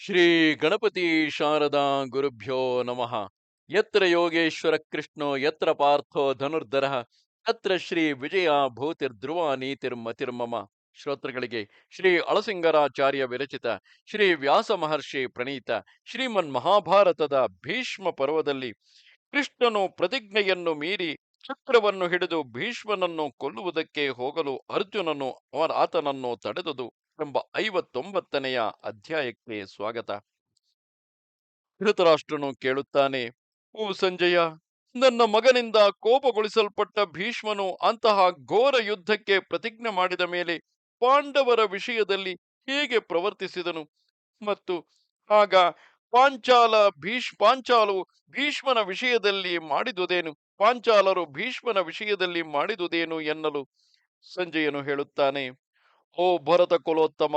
ಶ್ರೀ ಗಣಪತಿ ಶಾರದಾ ಗುರುಭ್ಯೋ ನಮಃ. ಯತ್ರ ಯೋಗೇಶ್ವರ ಕೃಷ್ಣೋ ಯತ್ರ ಪಾರ್ಥೋ ಧನುರ್ಧರಃ ತತ್ರ ಶ್ರೀ ವಿಜಯ ಭೂತಿರ್ಧ್ರುವ ನೀತಿರ್ಮತಿರ್ಮಮ. ಶ್ರೋತೃಗಳಿಗೆ ಶ್ರೀ ಅಳಸಿಂಗರಾಚಾರ್ಯ ವಿರಚಿತ ಶ್ರೀ ವ್ಯಾಸ ಮಹರ್ಷಿ ಪ್ರಣೀತ ಶ್ರೀಮನ್ ಮಹಾಭಾರತದ ಭೀಷ್ಮ ಪರ್ವದಲ್ಲಿ ಕೃಷ್ಣನು ಪ್ರತಿಜ್ಞೆಯನ್ನು ಮೀರಿ ಚಕ್ರವನ್ನು ಹಿಡಿದು ಭೀಷ್ಮನನ್ನು ಕೊಲ್ಲುವುದಕ್ಕೆ ಹೋಗಲು ಅರ್ಜುನನು ಆತನನ್ನು ತಡೆದುದು ಎಂಬ 59ನೆಯ ಅಧ್ಯಾಯಕ್ಕೆ ಸ್ವಾಗತ. ಧೃತರಾಷ್ಟ್ರನು ಕೇಳುತ್ತಾನೆ, ಓ ಸಂಜಯ, ನನ್ನ ಮಗನಿಂದ ಕೋಪಗೊಳಿಸಲ್ಪಟ್ಟ ಭೀಷ್ಮನು ಅಂತಹ ಘೋರ ಯುದ್ಧಕ್ಕೆ ಪ್ರತಿಜ್ಞೆ ಮಾಡಿದ ಮೇಲೆ ಪಾಂಡವರ ವಿಷಯದಲ್ಲಿ ಹೇಗೆ ಪ್ರವರ್ತಿಸಿದನು? ಮತ್ತು ಆಗ ಪಾಂಚಾಲು ಭೀಷ್ಮನ ವಿಷಯದಲ್ಲಿ ಮಾಡಿದುದೇನು? ಪಾಂಚಾಲರು ಭೀಷ್ಮನ ವಿಷಯದಲ್ಲಿ ಮಾಡಿದುದೇನು ಎನ್ನಲು ಸಂಜಯನು ಹೇಳುತ್ತಾನೆ, ಓ ಭರತ ಕುಲೋತ್ತಮ,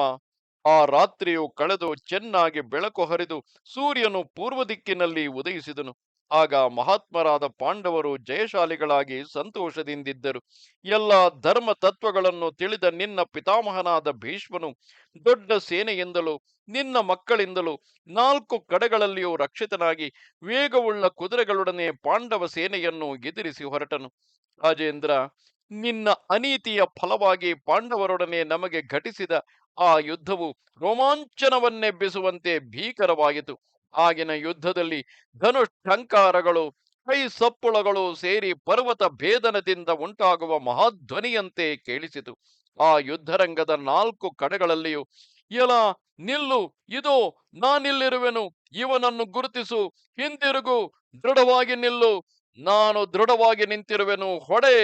ಆ ರಾತ್ರಿಯು ಕಳೆದು ಚೆನ್ನಾಗಿ ಬೆಳಕು ಹರಿದು ಸೂರ್ಯನು ಪೂರ್ವ ದಿಕ್ಕಿನಲ್ಲಿ ಉದಯಿಸಿದನು. ಆಗ ಮಹಾತ್ಮರಾದ ಪಾಂಡವರು ಜಯಶಾಲಿಗಳಾಗಿ ಸಂತೋಷದಿಂದಿದ್ದರು. ಎಲ್ಲ ಧರ್ಮ ತತ್ವಗಳನ್ನು ತಿಳಿದ ನಿನ್ನ ಪಿತಾಮಹನಾದ ಭೀಷ್ಮನು ದೊಡ್ಡ ಸೇನೆಯಿಂದಲೂ ನಿನ್ನ ಮಕ್ಕಳಿಂದಲೂ 4 ಕಡೆಗಳಲ್ಲಿಯೂ ರಕ್ಷಿತನಾಗಿ ವೇಗವುಳ್ಳ ಕುದುರೆಗಳೊಡನೆ ಪಾಂಡವ ಸೇನೆಯನ್ನು ಎದುರಿಸಿ ಹೊರಟನು. ರಾಜೇಂದ್ರ, ನಿನ್ನ ಅನೀತಿಯ ಫಲವಾಗಿ ಪಾಂಡವರೊಡನೆ ನಮಗೆ ಘಟಿಸಿದ ಆ ಯುದ್ಧವು ರೋಮಾಂಚನವನ್ನೆಬ್ಬಿಸುವಂತೆ ಭೀಕರವಾಯಿತು. ಆಗಿನ ಯುದ್ಧದಲ್ಲಿ ಧನುಷ್ಠಂಕಾರಗಳು, ಕೈ ಸಪ್ಪುಳಗಳು ಸೇರಿ ಪರ್ವತ ಭೇದನದಿಂದ ಉಂಟಾಗುವ ಮಹಾಧ್ವನಿಯಂತೆ ಕೇಳಿಸಿತು. ಆ ಯುದ್ಧರಂಗದ 4 ಕಡೆಗಳಲ್ಲಿಯೂ, ಎಲ ನಿಲ್ಲು, ಇದೋ ನಾನಿಲ್ಲಿರುವೆನು, ಇವನನ್ನು ಗುರುತಿಸು, ಹಿಂದಿರುಗು, ದೃಢವಾಗಿ ನಿಲ್ಲು, ನಾನು ದೃಢವಾಗಿ ನಿಂತಿರುವೆನು, ಹೊಡೆ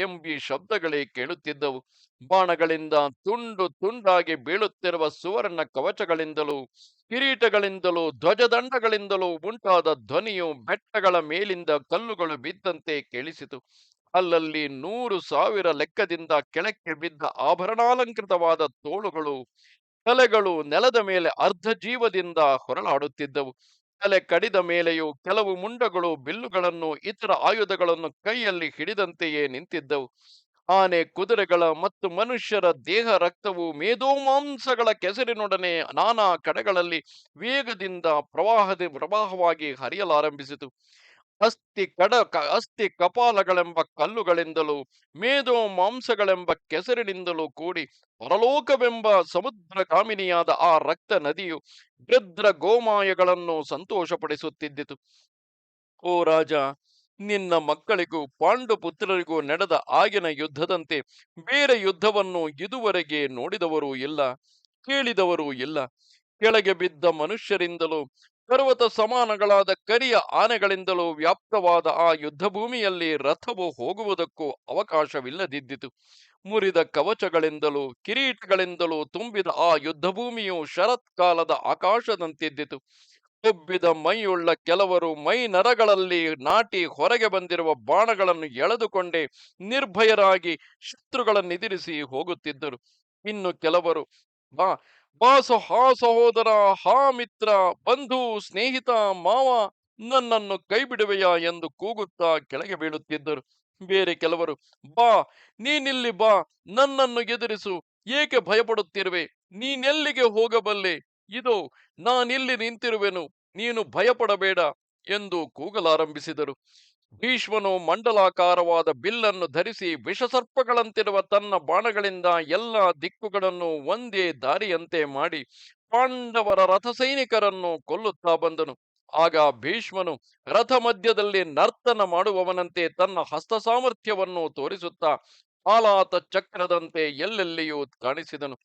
ಎಂಬಿ ಶಬ್ದಗಳೇ ಕೇಳುತ್ತಿದ್ದವು. ಬಾಣಗಳಿಂದ ತುಂಡು ತುಂಡಾಗಿ ಬೀಳುತ್ತಿರುವ ಸುವರ್ಣ ಕವಚಗಳಿಂದಲೂ ಕಿರೀಟಗಳಿಂದಲೂ ಧ್ವಜದಂಡಗಳಿಂದಲೂ ಉಂಟಾದ ಧ್ವನಿಯು ಬೆಟ್ಟಗಳ ಮೇಲಿಂದ ಕಲ್ಲುಗಳು ಬಿದ್ದಂತೆ ಕೇಳಿಸಿತು. ಅಲ್ಲಲ್ಲಿ 100,000 ಲೆಕ್ಕದಿಂದ ಕೆಳಕ್ಕೆ ಬಿದ್ದ ಆಭರಣಾಲಂಕೃತವಾದ ತೋಳುಗಳು, ತಲೆಗಳು ನೆಲದ ಮೇಲೆ ಅರ್ಧ ಜೀವದಿಂದ ಹೊರಳಾಡುತ್ತಿದ್ದವು. ತಲೆ ಕಡಿದ ಮೇಲೆಯೂ ಕೆಲವು ಮುಂಡಗಳು ಬಿಲ್ಲುಗಳನ್ನು ಇತರ ಆಯುಧಗಳನ್ನು ಕೈಯಲ್ಲಿ ಹಿಡಿದಂತೆಯೇ ನಿಂತಿದ್ದವು. ಆನೆ, ಕುದುರೆಗಳ ಮತ್ತು ಮನುಷ್ಯರ ದೇಹ ರಕ್ತವು ಮೇದೋಮಾಂಸಗಳ ಕೆಸರಿನೊಡನೆ ನಾನಾ ಕಡೆಗಳಲ್ಲಿ ವೇಗದಿಂದ ಪ್ರವಾಹವಾಗಿ ಹರಿಯಲಾರಂಭಿಸಿತು. ಅಸ್ಥಿ ಕಪಾಲಗಳೆಂಬ ಕಲ್ಲುಗಳಿಂದಲೂ ಮೇದೋ ಮಾಂಸಗಳೆಂಬ ಕೆಸರಿನಿಂದಲೂ ಕೂಡಿ ಪರಲೋಕವೆಂಬ ಸಮುದ್ರಗಾಮಿನಿಯಾದ ಆ ರಕ್ತ ನದಿಯು ಗೃದ್ರ ಗೋಮಾಯಗಳನ್ನು ಸಂತೋಷಪಡಿಸುತ್ತಿದ್ದಿತು. ಓ ರಾಜ, ನಿನ್ನ ಮಕ್ಕಳಿಗೂ ಪಾಂಡುಪುತ್ರರಿಗೂ ನಡೆದ ಆಗಿನ ಯುದ್ಧದಂತೆ ಬೇರೆ ಯುದ್ಧವನ್ನು ಇದುವರೆಗೆ ನೋಡಿದವರೂ ಇಲ್ಲ, ಕೇಳಿದವರೂ ಇಲ್ಲ. ಕೆಳಗೆ ಬಿದ್ದ ಮನುಷ್ಯರಿಂದಲೂ ಪರ್ವತ ಸಮಾನಗಳಾದ ಕರಿಯ ಆನೆಗಳಿಂದಲೂ ವ್ಯಾಪ್ತವಾದ ಆ ಯುದ್ಧ ಭೂಮಿಯಲ್ಲಿ ರಥವು ಹೋಗುವುದಕ್ಕೂ ಅವಕಾಶವಿಲ್ಲದಿದ್ದಿತು. ಮುರಿದ ಕವಚಗಳಿಂದಲೂ ಕಿರೀಟಗಳಿಂದಲೂ ತುಂಬಿದ ಆ ಯುದ್ಧ ಭೂಮಿಯು ಶರತ್ಕಾಲದ ಆಕಾಶದಂತಿದ್ದಿತು. ಕೊಬ್ಬಿದ ಮೈಯುಳ್ಳ ಕೆಲವರು ಮೈ ನರಗಳಲ್ಲಿ ನಾಟಿ ಹೊರಗೆ ಬಂದಿರುವ ಬಾಣಗಳನ್ನು ಎಳೆದುಕೊಂಡೇ ನಿರ್ಭಯರಾಗಿ ಶತ್ರುಗಳನ್ನೆದಿರಿಸಿ ಹೋಗುತ್ತಿದ್ದರು. ಇನ್ನು ಕೆಲವರು, ಬಾ ಹಾ ಸಹೋದರ, ಹಾ ಮಿತ್ರ, ಬಂಧು, ಸ್ನೇಹಿತ, ಮಾವ, ನನ್ನನ್ನು ಕೈ ಬಿಡುವೆಯಾ ಎಂದು ಕೂಗುತ್ತಾ ಕೆಳಗೆ ಬೀಳುತ್ತಿದ್ದರು. ಬೇರೆ ಕೆಲವರು, ಬಾ, ನೀನಿಲ್ಲಿ ಬಾ, ನನ್ನನ್ನು ಎದುರಿಸು, ಏಕೆ ಭಯಪಡುತ್ತಿರುವೆ, ನೀನೆಲ್ಲಿಗೆ ಹೋಗಬಲ್ಲೆ, ಇದೋ ನಾನಿಲ್ಲಿ ನಿಂತಿರುವೆನು, ನೀನು ಭಯಪಡಬೇಡ ಎಂದು ಕೂಗಲಾರಂಭಿಸಿದರು. ಭೀಷ್ಮನು ಮಂಡಲಾಕಾರವಾದ ಬಿಲ್ಲನ್ನು ಧರಿಸಿ ವಿಷಸರ್ಪಗಳಂತಿರುವ ತನ್ನ ಬಾಣಗಳಿಂದ ಎಲ್ಲ ದಿಕ್ಕುಗಳನ್ನು ಒಂದೇ ದಾರಿಯಂತೆ ಮಾಡಿ ಪಾಂಡವರ ರಥ ಸೈನಿಕರನ್ನು ಕೊಲ್ಲುತ್ತಾ ಬಂದನು. ಆಗ ಭೀಷ್ಮನು ರಥ ಮಧ್ಯದಲ್ಲಿ ನರ್ತನ ಮಾಡುವವನಂತೆ ತನ್ನ ಹಸ್ತ ಸಾಮರ್ಥ್ಯವನ್ನು ತೋರಿಸುತ್ತಾ ಆಲಾತ ಚಕ್ರದಂತೆ ಎಲ್ಲೆಲ್ಲಿಯೂ ಕಾಣಿಸಿದನು.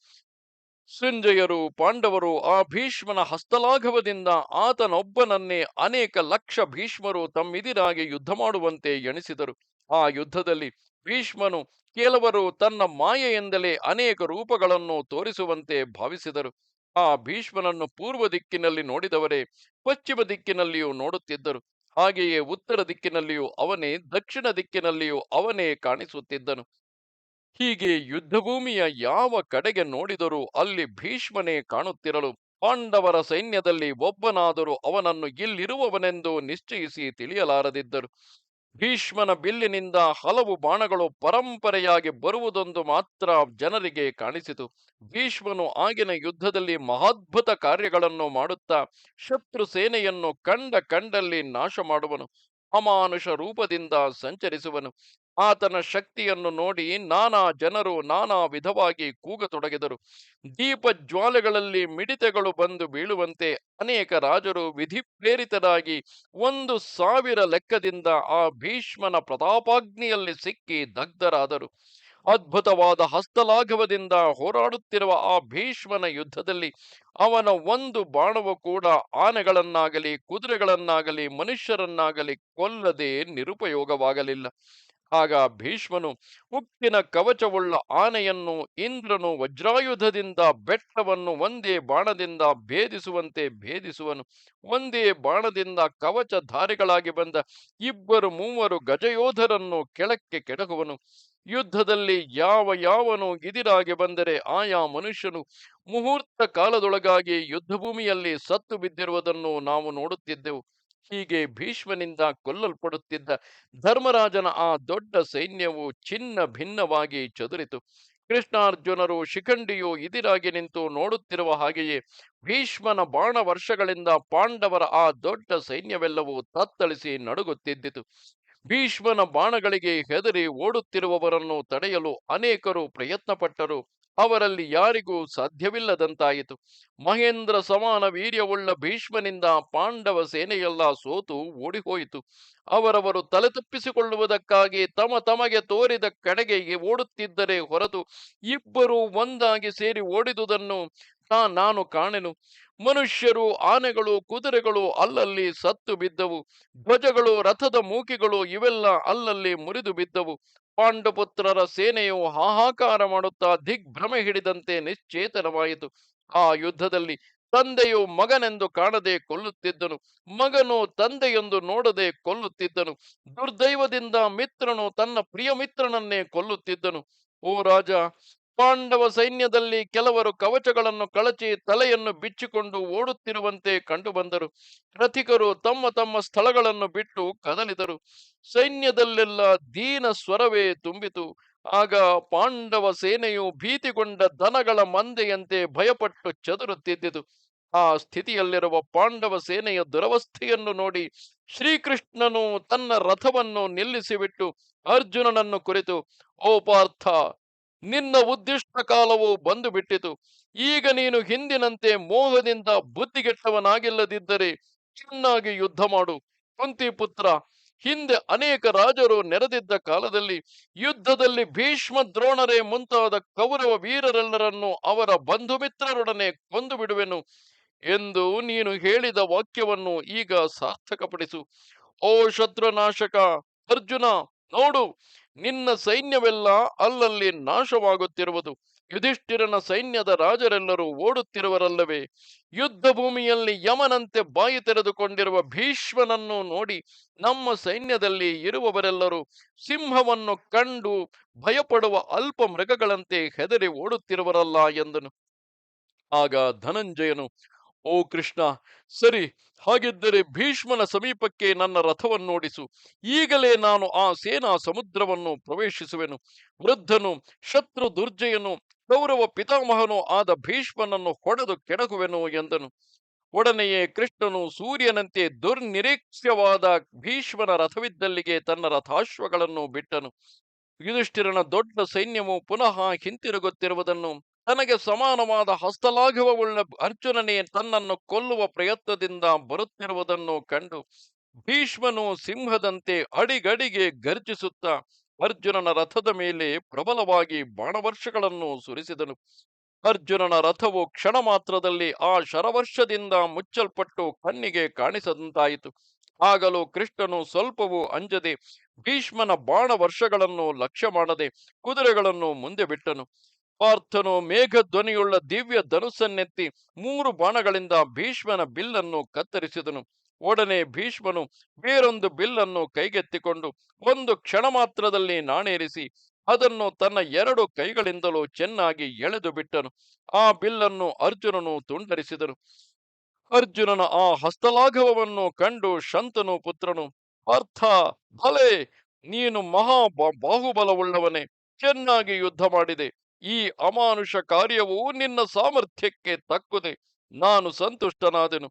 ಸಂಜಯರು, ಪಾಂಡವರು ಆ ಭೀಷ್ಮನ ಹಸ್ತಲಾಘವದಿಂದ ಆತನೊಬ್ಬನನ್ನೇ ಅನೇಕ ಲಕ್ಷ ಭೀಷ್ಮರು ತಮ್ಮಿದಿರಾಗಿ ಯುದ್ಧ ಮಾಡುವಂತೆ ಎಣಿಸಿದರು. ಆ ಯುದ್ಧದಲ್ಲಿ ಭೀಷ್ಮನು ಕೆಲವರು ತನ್ನ ಮಾಯೆಯಿಂದಲೇ ಅನೇಕ ರೂಪಗಳನ್ನು ತೋರಿಸುವಂತೆ ಭಾವಿಸಿದರು. ಆ ಭೀಷ್ಮನನ್ನು ಪೂರ್ವ ದಿಕ್ಕಿನಲ್ಲಿ ನೋಡಿದವರೇ ಪಶ್ಚಿಮ ದಿಕ್ಕಿನಲ್ಲಿಯೂ ನೋಡುತ್ತಿದ್ದರು. ಹಾಗೆಯೇ ಉತ್ತರ ದಿಕ್ಕಿನಲ್ಲಿಯೂ ಅವನೇ, ದಕ್ಷಿಣ ದಿಕ್ಕಿನಲ್ಲಿಯೂ ಅವನೇ ಕಾಣಿಸುತ್ತಿದ್ದನು. ಹೀಗೆ ಯುದ್ಧಭೂಮಿಯ ಯಾವ ಕಡೆಗೆ ನೋಡಿದರೂ ಅಲ್ಲಿ ಭೀಷ್ಮನೇ ಕಾಣುತ್ತಿರಲು ಪಾಂಡವರ ಸೈನ್ಯದಲ್ಲಿ ಒಬ್ಬನಾದರೂ ಅವನನ್ನು ಇಲ್ಲಿರುವವನೆಂದು ನಿಶ್ಚಯಿಸಿ ತಿಳಿಯಲಾರದಿದ್ದರು. ಭೀಷ್ಮನ ಬಿಲ್ಲಿನಿಂದ ಹಲವು ಬಾಣಗಳು ಪರಂಪರೆಯಾಗಿ ಬರುವುದೊಂದು ಮಾತ್ರ ಜನರಿಗೆ ಕಾಣಿಸಿತು. ಭೀಷ್ಮನು ಆಗಿನ ಯುದ್ಧದಲ್ಲಿ ಮಹಾದ್ಭುತ ಕಾರ್ಯಗಳನ್ನು ಮಾಡುತ್ತಾ ಶತ್ರು ಸೇನೆಯನ್ನು ಕಂಡಲ್ಲಿ ನಾಶ ಮಾಡುವನು. ಅಮಾನುಷ ರೂಪದಿಂದ ಸಂಚರಿಸುವನು. ಆತನ ಶಕ್ತಿಯನ್ನು ನೋಡಿ ನಾನಾ ಜನರು ನಾನಾ ವಿಧವಾಗಿ ಕೂಗತೊಡಗಿದರು. ದೀಪ ಜ್ವಾಲೆಗಳಲ್ಲಿ ಮಿಡಿತೆಗಳು ಬಂದು ಬೀಳುವಂತೆ ಅನೇಕ ರಾಜರು ವಿಧಿಪ್ರೇರಿತರಾಗಿ 1,000 ಲೆಕ್ಕದಿಂದ ಆ ಭೀಷ್ಮನ ಪ್ರತಾಪಾಗ್ನಿಯಲ್ಲಿ ಸಿಕ್ಕಿ ದಗ್ಧರಾದರು. ಅದ್ಭುತವಾದ ಹಸ್ತಲಾಘವದಿಂದ ಹೋರಾಡುತ್ತಿರುವ ಆ ಭೀಷ್ಮನ ಯುದ್ಧದಲ್ಲಿ ಅವನ ಒಂದು ಬಾಣವು ಕೂಡ ಆನೆಗಳನ್ನಾಗಲಿ ಕುದುರೆಗಳನ್ನಾಗಲಿ ಮನುಷ್ಯರನ್ನಾಗಲಿ ಕೊಲ್ಲದೆ ನಿರುಪಯೋಗವಾಗಲಿಲ್ಲ. ಆಗ ಭೀಷ್ಮನು ಉಕ್ಕಿನ ಕವಚವುಳ್ಳ ಆನೆಯನ್ನು ಇಂದ್ರನು ವಜ್ರಾಯುಧದಿಂದ ಬೆಟ್ಟವನ್ನು ಒಂದೇ ಬಾಣದಿಂದ ಭೇದಿಸುವಂತೆ ಭೇದಿಸುವನು. ಒಂದೇ ಬಾಣದಿಂದ ಕವಚಧಾರಿಗಳಾಗಿ ಬಂದ 2-3 ಗಜಯೋಧರನ್ನು ಕೆಳಕ್ಕೆ ಕೆಡಹುವನು. ಯುದ್ಧದಲ್ಲಿ ಯಾವನು ಎದಿರಾಗಿ ಬಂದರೆ ಆಯಾ ಮನುಷ್ಯನು ಮುಹೂರ್ತ ಕಾಲದೊಳಗಾಗಿ ಯುದ್ಧಭೂಮಿಯಲ್ಲಿ ಸತ್ತು ಬಿದ್ದಿರುವುದನ್ನು ನಾವು ನೋಡುತ್ತಿದ್ದೆವು. ಹೀಗೆ ಭೀಷ್ಮನಿಂದ ಕೊಲ್ಲಲ್ಪಡುತ್ತಿದ್ದ ಧರ್ಮರಾಜನ ಆ ದೊಡ್ಡ ಸೈನ್ಯವು ಚಿನ್ನ ಭಿನ್ನವಾಗಿ ಚದುರಿತು. ಕೃಷ್ಣಾರ್ಜುನರು ಶಿಖಂಡಿಯು ಎದಿರಾಗಿ ನಿಂತು ನೋಡುತ್ತಿರುವ ಹಾಗೆಯೇ ಭೀಷ್ಮನ ಬಾಣ ವರ್ಷಗಳಿಂದ ಪಾಂಡವರ ಆ ದೊಡ್ಡ ಸೈನ್ಯವೆಲ್ಲವೂ ತತ್ತಳಿಸಿ ನಡುಗುತ್ತಿದ್ದಿತು. ಭೀಷ್ಮನ ಬಾಣಗಳಿಗೆ ಹೆದರಿ ಓಡುತ್ತಿರುವವರನ್ನು ತಡೆಯಲು ಅನೇಕರು ಪ್ರಯತ್ನಪಟ್ಟರು. ಅವರಲ್ಲಿ ಯಾರಿಗೂ ಸಾಧ್ಯವಿಲ್ಲದಂತಾಯಿತು. ಮಹೇಂದ್ರ ಸಮಾನ ವೀರ್ಯವುಳ್ಳ ಭೀಷ್ಮನಿಂದ ಪಾಂಡವ ಸೇನೆಯೆಲ್ಲ ಸೋತು ಓಡಿಹೋಯಿತು. ಅವರವರು ತಲೆ ತಪ್ಪಿಸಿಕೊಳ್ಳುವುದಕ್ಕಾಗಿ ತಮಗೆ ತೋರಿದ ಕಡೆಗೆ ಓಡುತ್ತಿದ್ದರೆ ಹೊರತು ಇಬ್ಬರು ಒಂದಾಗಿ ಸೇರಿ ಓಡಿದುದನ್ನು ನಾನು ಕಾಣೆನು. ಮನುಷ್ಯರು ಆನೆಗಳು ಕುದುರೆಗಳು ಅಲ್ಲಲ್ಲಿ ಸತ್ತು ಬಿದ್ದವು. ಧ್ವಜಗಳು ರಥದ ಮೂಕಿಗಳು ಇವೆಲ್ಲ ಅಲ್ಲಲ್ಲಿ ಮುರಿದು ಬಿದ್ದವು. ಪಾಂಡುಪುತ್ರರ ಸೇನೆಯು ಹಾಹಾಕಾರ ಮಾಡುತ್ತಾ ದಿಗ್ಭ್ರಮೆ ಹಿಡಿದಂತೆ ನಿಶ್ಚೇತನವಾಯಿತು. ಆ ಯುದ್ಧದಲ್ಲಿ ತಂದೆಯು ಮಗನೆಂದು ಕಾಣದೆ ಕೊಲ್ಲುತ್ತಿದ್ದನು. ಮಗನು ತಂದೆಯೆಂದು ನೋಡದೆ ಕೊಲ್ಲುತ್ತಿದ್ದನು. ದುರ್ದೈವದಿಂದ ಮಿತ್ರನು ತನ್ನ ಪ್ರಿಯ ಮಿತ್ರನನ್ನೇ ಕೊಲ್ಲುತ್ತಿದ್ದನು. ಓ ರಾಜ, ಪಾಂಡವ ಸೈನ್ಯದಲ್ಲಿ ಕೆಲವರು ಕವಚಗಳನ್ನು ಕಳಚಿ ತಲೆಯನ್ನು ಬಿಚ್ಚಿಕೊಂಡು ಓಡುತ್ತಿರುವಂತೆ ಕಂಡುಬಂದರು. ರಥಿಕರು ತಮ್ಮ ಸ್ಥಳಗಳನ್ನು ಬಿಟ್ಟು ಕದಲಿದರು. ಸೈನ್ಯದಲ್ಲೆಲ್ಲ ದೀನ ಸ್ವರವೇ ತುಂಬಿತು. ಆಗ ಪಾಂಡವ ಸೇನೆಯು ಭೀತಿಗೊಂಡ ದನಗಳ ಮಂದೆಯಂತೆ ಭಯಪಟ್ಟು ಚದುರುತ್ತಿದ್ದಿತು. ಆ ಸ್ಥಿತಿಯಲ್ಲಿರುವ ಪಾಂಡವ ಸೇನೆಯ ದುರವಸ್ಥೆಯನ್ನು ನೋಡಿ ಶ್ರೀಕೃಷ್ಣನು ತನ್ನ ರಥವನ್ನು ನಿಲ್ಲಿಸಿಬಿಟ್ಟು ಅರ್ಜುನನನ್ನು ಕುರಿತು, ಓ ಪಾರ್ಥ, ನಿನ್ನ ಉದ್ದಿಷ್ಟ ಕಾಲವು ಬಂದು ಬಿಟ್ಟಿತು. ಈಗ ನೀನು ಹಿಂದಿನಂತೆ ಮೋಹದಿಂದ ಬುದ್ಧಿಗೆಟ್ಟವನಾಗಿಲ್ಲದಿದ್ದರೆ ಚೆನ್ನಾಗಿ ಯುದ್ಧ ಮಾಡು. ಕುಂತಿಪುತ್ರ, ಹಿಂದೆ ಅನೇಕ ರಾಜರು ನೆರೆದಿದ್ದ ಕಾಲದಲ್ಲಿ ಯುದ್ಧದಲ್ಲಿ ಭೀಷ್ಮ ದ್ರೋಣರೇ ಮುಂತಾದ ಕೌರವ ವೀರರೆಲ್ಲರನ್ನು ಅವರ ಬಂಧು ಮಿತ್ರರೊಡನೆ ಕೊಂದು ಬಿಡುವೆನು ಎಂದು ನೀನು ಹೇಳಿದ ವಾಕ್ಯವನ್ನು ಈಗ ಸಾರ್ಥಕಪಡಿಸು. ಓ ಶತ್ರುನಾಶಕ ಅರ್ಜುನ, ನೋಡು, ನಿನ್ನ ಸೈನ್ಯವೆಲ್ಲ ಅಲ್ಲಲ್ಲಿ ನಾಶವಾಗುತ್ತಿರುವುದು. ಯುಧಿಷ್ಠಿರನ ಸೈನ್ಯದ ರಾಜರೆಲ್ಲರೂ ಓಡುತ್ತಿರುವರಲ್ಲವೇ? ಯುದ್ಧ ಭೂಮಿಯಲ್ಲಿ ಯಮನಂತೆ ಬಾಯಿ ತೆರೆದುಕೊಂಡಿರುವ ಭೀಷ್ಮನನ್ನು ನೋಡಿ ನಮ್ಮ ಸೈನ್ಯದಲ್ಲಿ ಇರುವವರೆಲ್ಲರೂ ಸಿಂಹವನ್ನು ಕಂಡು ಭಯಪಡುವ ಅಲ್ಪ ಮೃಗಗಳಂತೆ ಹೆದರಿ ಓಡುತ್ತಿರುವರಲ್ಲ ಎಂದನು. ಆಗ ಧನಂಜಯನು, ಓ ಕೃಷ್ಣ, ಸರಿ, ಹಾಗಿದ್ದರೆ ಭೀಷ್ಮನ ಸಮೀಪಕ್ಕೆ ನನ್ನ ರಥವನ್ನೋಡಿಸು. ಈಗಲೇ ನಾನು ಆ ಸೇನಾ ಸಮುದ್ರವನ್ನು ಪ್ರವೇಶಿಸುವೆನು. ವೃದ್ಧನು ಶತ್ರು ದುರ್ಜಯನು ಕೌರವ ಪಿತಾಮಹನೂ ಆದ ಭೀಷ್ಮನನ್ನು ಹೊಡೆದು ಕೆಡಹುವೆನು ಎಂದನು. ಒಡನೆಯೇ ಕೃಷ್ಣನು ಸೂರ್ಯನಂತೆ ದುರ್ನಿರೀಕ್ಷ್ಯವಾದ ಭೀಷ್ಮನ ರಥವಿದ್ದಲ್ಲಿಗೆ ತನ್ನ ರಥಾಶ್ವಗಳನ್ನು ಬಿಟ್ಟನು. ಯುಧಿಷ್ಠಿರನ ದೊಡ್ಡ ಸೈನ್ಯವು ಪುನಃ ಹಿಂತಿರುಗುತ್ತಿರುವುದನ್ನು, ತನಗೆ ಸಮಾನವಾದ ಹಸ್ತಲಾಘವವುಳ್ಳ ಅರ್ಜುನನೇ ತನ್ನನ್ನು ಕೊಲ್ಲುವ ಪ್ರಯತ್ನದಿಂದ ಬರುತ್ತಿರುವುದನ್ನು ಕಂಡು ಭೀಷ್ಮನು ಸಿಂಹದಂತೆ ಅಡಿಗಡಿಗೆ ಗರ್ಜಿಸುತ್ತಾ ಅರ್ಜುನನ ರಥದ ಮೇಲೆ ಪ್ರಬಲವಾಗಿ ಬಾಣವರ್ಷಗಳನ್ನು ಸುರಿಸಿದನು. ಅರ್ಜುನನ ರಥವು ಕ್ಷಣ ಮಾತ್ರದಲ್ಲಿ ಆ ಶರವರ್ಷದಿಂದ ಮುಚ್ಚಲ್ಪಟ್ಟು ಕಣ್ಣಿಗೆ ಕಾಣಿಸದಂತಾಯಿತು. ಆಗಲೂ ಕೃಷ್ಣನು ಸ್ವಲ್ಪವೂ ಅಂಜದೆ ಭೀಷ್ಮನ ಬಾಣ ವರ್ಷಗಳನ್ನು ಲಕ್ಷ್ಯ ಮಾಡದೆ ಕುದುರೆಗಳನ್ನು ಮುಂದೆ ಬಿಟ್ಟನು. ಪಾರ್ಥನು ಮೇಘಧ್ವನಿಯುಳ್ಳ ದಿವ್ಯ ಧನುಸ್ಸನ್ನೆತ್ತಿ 3 ಬಾಣಗಳಿಂದ ಭೀಷ್ಮನ ಬಿಲ್ಲನ್ನು ಕತ್ತರಿಸಿದನು. ಒಡನೆ ಭೀಷ್ಮನು ಬೇರೊಂದು ಬಿಲ್ಲನ್ನು ಕೈಗೆತ್ತಿಕೊಂಡು ಒಂದು ಕ್ಷಣ ಮಾತ್ರದಲ್ಲಿ ನಾಣೇರಿಸಿ ಅದನ್ನು ತನ್ನ 2 ಕೈಗಳಿಂದಲೂ ಚೆನ್ನಾಗಿ ಎಳೆದು ಬಿಟ್ಟನು. ಆ ಬಿಲ್ಲನ್ನು ಅರ್ಜುನನು ತುಂಡರಿಸಿದನು. ಅರ್ಜುನನ ಆ ಹಸ್ತಲಾಘವವನ್ನು ಕಂಡು ಶಂತನು ಪುತ್ರನು, ಪಾರ್ಥ, ಭಲೆ, ನೀನು ಬಾಹುಬಲವುಳ್ಳವನೇ, ಚೆನ್ನಾಗಿ ಯುದ್ಧ ಮಾಡಿದೆ. ಈ ಅಮಾನುಷ ಕಾರ್ಯವು ನಿನ್ನ ಸಾಮರ್ಥ್ಯಕ್ಕೆ ತಕ್ಕುದೆ. ನಾನು ಸಂತುಷ್ಟನಾದೆನು.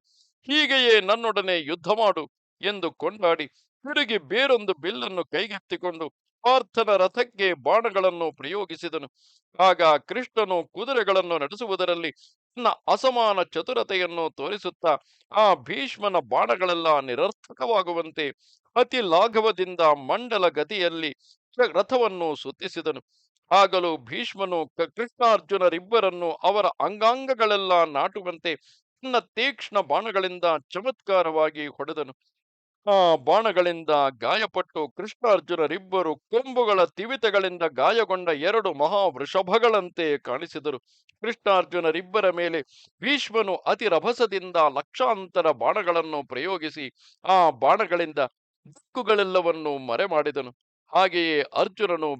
ಹೀಗೆಯೇ ನನ್ನೊಡನೆ ಯುದ್ಧ ಮಾಡು ಎಂದು ಕೊಂಡಾಡಿ ತಿರುಗಿ ಬೇರೊಂದು ಬಿಲ್ಲನ್ನು ಕೈಗೆತ್ತಿಕೊಂಡು ಪಾರ್ಥನ ರಥಕ್ಕೆ ಬಾಣಗಳನ್ನು ಪ್ರಯೋಗಿಸಿದನು. ಆಗ ಕೃಷ್ಣನು ಕುದುರೆಗಳನ್ನು ನಡೆಸುವುದರಲ್ಲಿ ತನ್ನ ಅಸಮಾನ ಚತುರತೆಯನ್ನು ತೋರಿಸುತ್ತಾ ಆ ಭೀಷ್ಮನ ಬಾಣಗಳೆಲ್ಲ ನಿರರ್ಥಕವಾಗುವಂತೆ ಅತಿ ಲಾಘವದಿಂದ ಮಂಡಲ ಗತಿಯಲ್ಲಿ ರಥವನ್ನು ಸುತ್ತಿಸಿದನು. ಆಗಲೂ ಭೀಷ್ಮನು ಕೃಷ್ಣಾರ್ಜುನರಿಬ್ಬರನ್ನು ಅವರ ಅಂಗಾಂಗಗಳೆಲ್ಲ ನಾಟುವಂತೆ ತನ್ನ ತೀಕ್ಷ್ಣ ಬಾಣಗಳಿಂದ ಚಮತ್ಕಾರವಾಗಿ ಹೊಡೆದನು. ಆ ಬಾಣಗಳಿಂದ ಗಾಯಪಟ್ಟು ಕೃಷ್ಣಾರ್ಜುನರಿಬ್ಬರು ಕೊಂಬುಗಳ ತಿವಿತಗಳಿಂದ ಗಾಯಗೊಂಡ ಎರಡು ಮಹಾವೃಷಭಗಳಂತೆ ಕಾಣಿಸಿದರು. ಕೃಷ್ಣಾರ್ಜುನರಿಬ್ಬರ ಮೇಲೆ ಭೀಷ್ಮನು ಅತಿ ರಭಸದಿಂದ ಲಕ್ಷಾಂತರ ಬಾಣಗಳನ್ನು ಪ್ರಯೋಗಿಸಿ ಆ ಬಾಣಗಳಿಂದ ದಿಕ್ಕುಗಳೆಲ್ಲವನ್ನು ಮರೆ ಮಾಡಿದನು. ಹಾಗೆಯೇ ಅರ್ಜುನನು